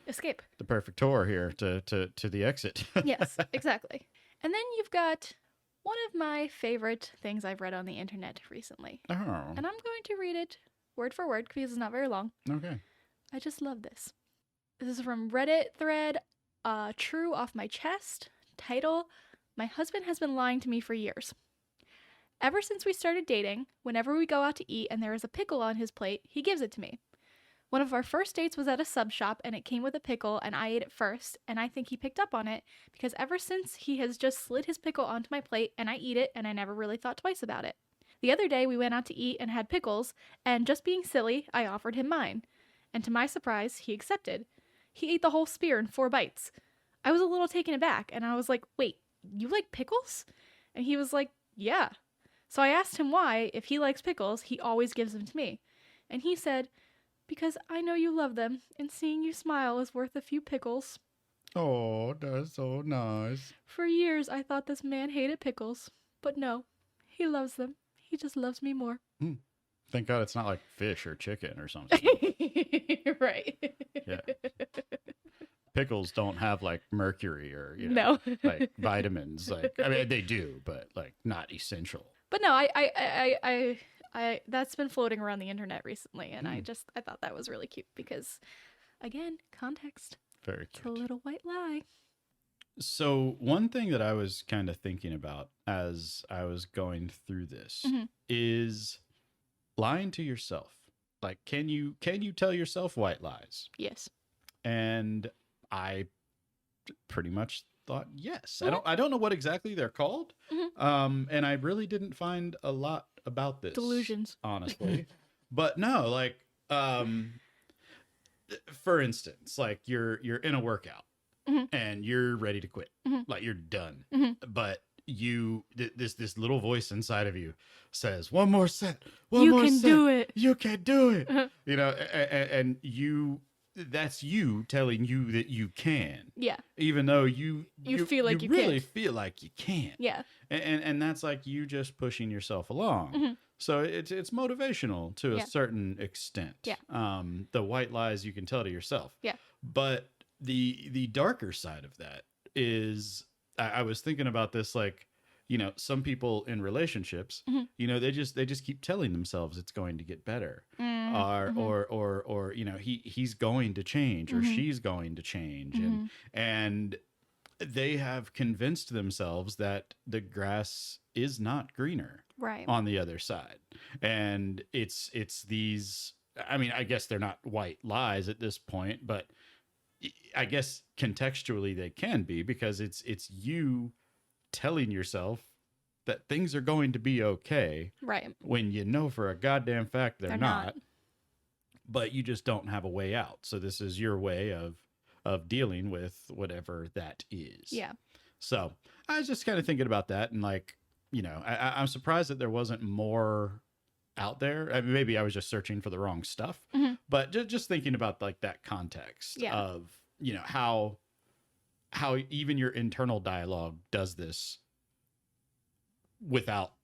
escape, the perfect tour here to the exit. Yes, exactly. And then you've got one of my favorite things I've read on the internet recently. Oh. And I'm going to read it word for word because it's not very long. Okay. I just love this. This is from Reddit thread, True Off My Chest, title, My husband has been lying to me for years. Ever since we started dating, whenever we go out to eat and there is a pickle on his plate, he gives it to me. One of our first dates was at a sub shop and it came with a pickle and I ate it first, and I think he picked up on it because ever since he has just slid his pickle onto my plate and I eat it and I never really thought twice about it. The other day we went out to eat and had pickles, and just being silly, I offered him mine. And to my surprise, he accepted. He ate the whole spear in 4 bites. I was a little taken aback and I was like, wait, you like pickles? And he was like, yeah. So I asked him why, if he likes pickles, he always gives them to me. And he said, because I know you love them, and seeing you smile is worth a few pickles. Oh, that's so nice. For years, I thought this man hated pickles. But no, he loves them. He just loves me more. Hmm. Thank God it's not like fish or chicken or something. Right. Yeah. Pickles don't have like mercury or, you know, No. like vitamins. Like, I mean, they do, but like not essential. But no, that's been floating around the internet recently, and I thought that was really cute because, again, context. Very It's a cute. little white lie. So one thing that I was kind of thinking about as I was going through this is lying to yourself. Like, can you tell yourself white lies? Yes. And I pretty much thought yes. Mhm. I don't know what exactly they're called. Mhm. And I really didn't find a lot about this. Delusions. Honestly. But no, like for instance, like you're in a workout Mhm. and you're ready to quit. Mhm. Like you're done. Mhm. But this little voice inside of you says, "One more set. You more can set. do it." You can do it." Uh-huh. You know, and you that's you telling you that you can. Yeah. Even though you feel like you really can't. feel like you can't. Yeah. And that's like you just pushing yourself along. Mhm. So it's motivational to a Yeah. certain extent. Yeah. The white lies you can tell to yourself. Yeah. But the darker side of that is I was thinking about this, like, you know, some people in relationships, Mhm. you know, they just keep telling themselves it's going to get better. Mhm. Or you know, he's going to change or Mhm. she's going to change. Mhm. And they have convinced themselves that the grass is not greener Right. on the other side. And it's these, I mean, I guess they're not white lies at this point, but I guess contextually they can be, because it's you telling yourself that things are going to be okay Right. when you know for a goddamn fact they're They're not. not. But you just don't have a way out. So this is your way of dealing with whatever that is. Yeah. So I was just kind of thinking about that, and like, you know, I'm surprised that there wasn't more out there. I mean, maybe I was just searching for the wrong stuff, Mhm. but just thinking about like that context Yeah. of, you know, how even your internal dialogue does this without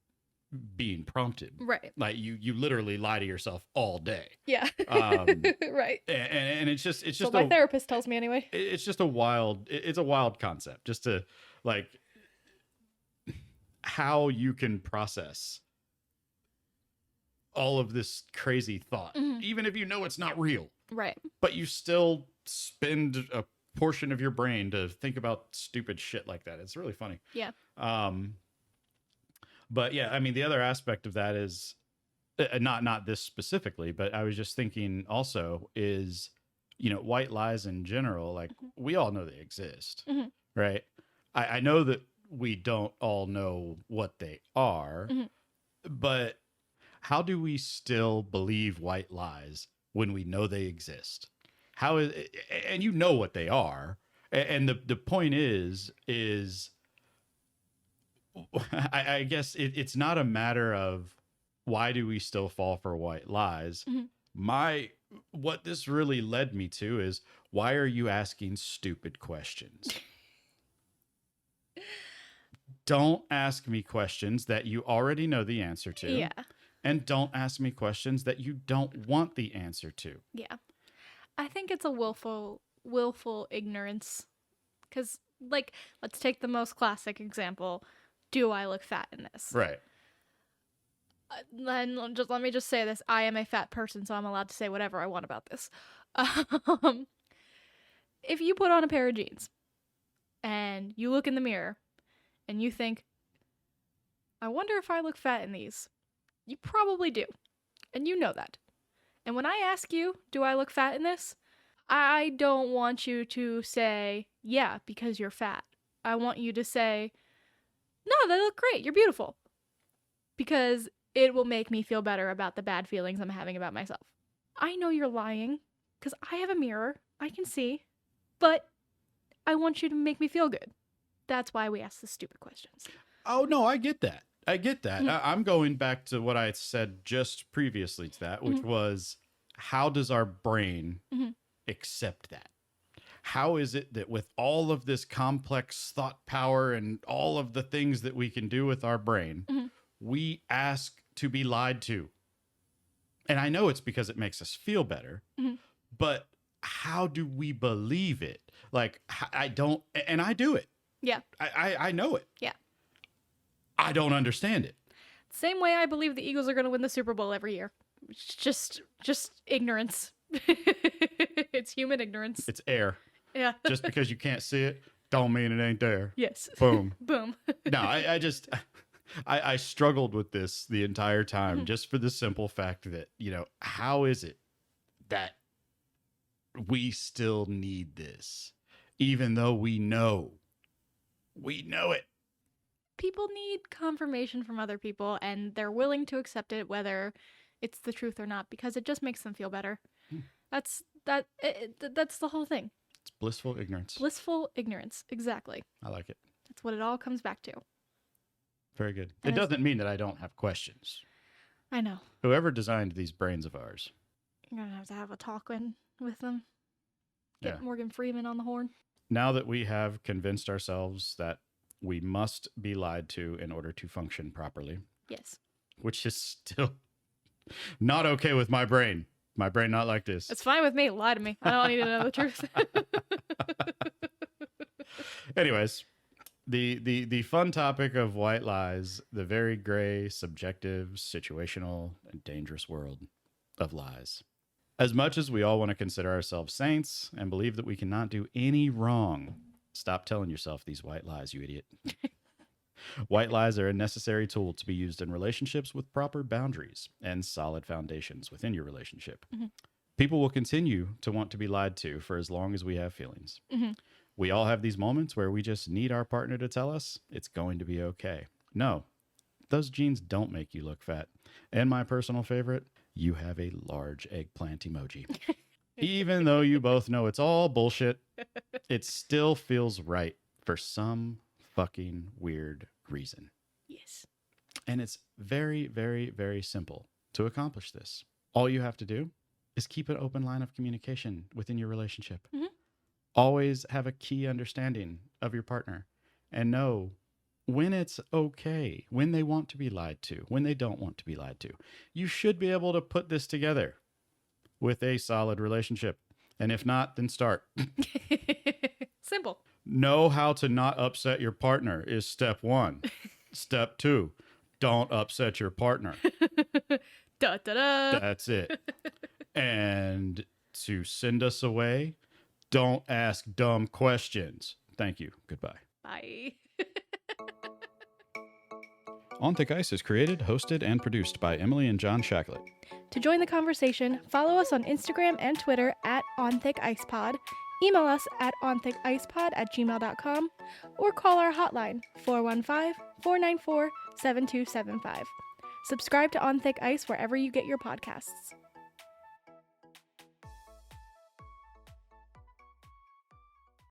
being prompted. Right. Like you literally lie to yourself all day. Yeah. Right. And it's just So my therapist tells me anyway. it's just a wild, it's a wild concept, just to like how you can process all of this crazy thought, Mhm. even if you know it's not real, Right. but you still spend a portion of your brain to think about stupid shit like that. It's really funny. Yeah. But yeah, I mean, the other aspect of that is not this specifically, but I was just thinking also is, you know, white lies in general. Like we all know they exist, Mhm. right? I know that we don't all know what they are, Mhm. but how do we still believe white lies when we know they exist? How is, and you know what they are, and the point is I guess it's not a matter of why do we still fall for white lies. Mhm. What this really led me to is, why are you asking stupid questions? Don't ask me questions that you already know the answer to. Yeah. And don't ask me questions that you don't want the answer to. Yeah. I think it's a willful ignorance. Cuz like, let's take the most classic example. Do I look fat in this? Right. Then let me just say this. I am a fat person, so I'm allowed to say whatever I want about this. If you put on a pair of jeans and you look in the mirror and you think, I wonder if I look fat in these, you probably do. And you know that. And when I ask you, do I look fat in this? I don't want you to say, yeah, because you're fat. I want you to say, no, they look great. You're beautiful. Because it will make me feel better about the bad feelings I'm having about myself. I know you're lying because I have a mirror. I can see. But I want you to make me feel good. That's why we ask the stupid questions. Oh, no, I get that. I get that. I'm going back to what I said just previously to that, which was, how does our brain accept that? How is it that with all of this complex thought power and all of the things that we can do with our brain, we ask to be lied to? And I know it's because it makes us feel better, but how do we believe it? Like, I don't, and I do it. Yeah. I know it. Yeah. I don't understand it. Same way I believe the Eagles are going to win the Super Bowl every year. It's just ignorance. It's human ignorance. It's air. Yeah. Just because you can't see it, don't mean it ain't there. Yes. Boom. Boom. No, I struggled with this the entire time, just for the simple fact that, how is it that we still need this, even though we know it? People need confirmation from other people, and they're willing to accept it, whether it's the truth or not, because it just makes them feel better. That's the whole thing. It's blissful ignorance. Blissful ignorance. Exactly. I like it. That's what it all comes back to. Very good. And it doesn't mean that I don't have questions. I know. Whoever designed these brains of ours. You're going to have a talk with them. Get Yeah. Morgan Freeman on the horn. Now that we have convinced ourselves that we must be lied to in order to function properly, Yes. which is still not okay with my brain. My brain not like this. It's fine with me. Lie to me. I don't need to know the truth. Anyways, the fun topic of white lies, the very gray, subjective, situational, and dangerous world of lies. As much as we all want to consider ourselves saints and believe that we cannot do any wrong, stop telling yourself these white lies, you idiot. White lies are a necessary tool to be used in relationships with proper boundaries and solid foundations within your relationship. People will continue to want to be lied to for as long as we have feelings. We all have these moments where we just need our partner to tell us it's going to be okay. No, those jeans don't make you look fat. And my personal favorite, you have a large eggplant emoji. Even though you both know it's all bullshit, it still feels right for some fucking weird reason. Yes. And it's very, very, very simple to accomplish this. All you have to do is keep an open line of communication within your relationship. Always have a key understanding of your partner and know when it's okay, when they want to be lied to, when they don't want to be lied to. You should be able to put this together with a solid relationship. And if not, then start. Simple. Know how to not upset your partner is step 1. Step 2, don't upset your partner. Da, da, da. That's it. And to send us away, don't ask dumb questions. Thank you. Goodbye. Bye. On Thick Ice is created, hosted, and produced by Emily and John Shacklet. To join the conversation, follow us on Instagram and Twitter at OnThickIcePod, email us at onthickIcepod@gmail.com, or call our hotline 415-494-7275. Subscribe to On Thick Ice wherever you get your podcasts.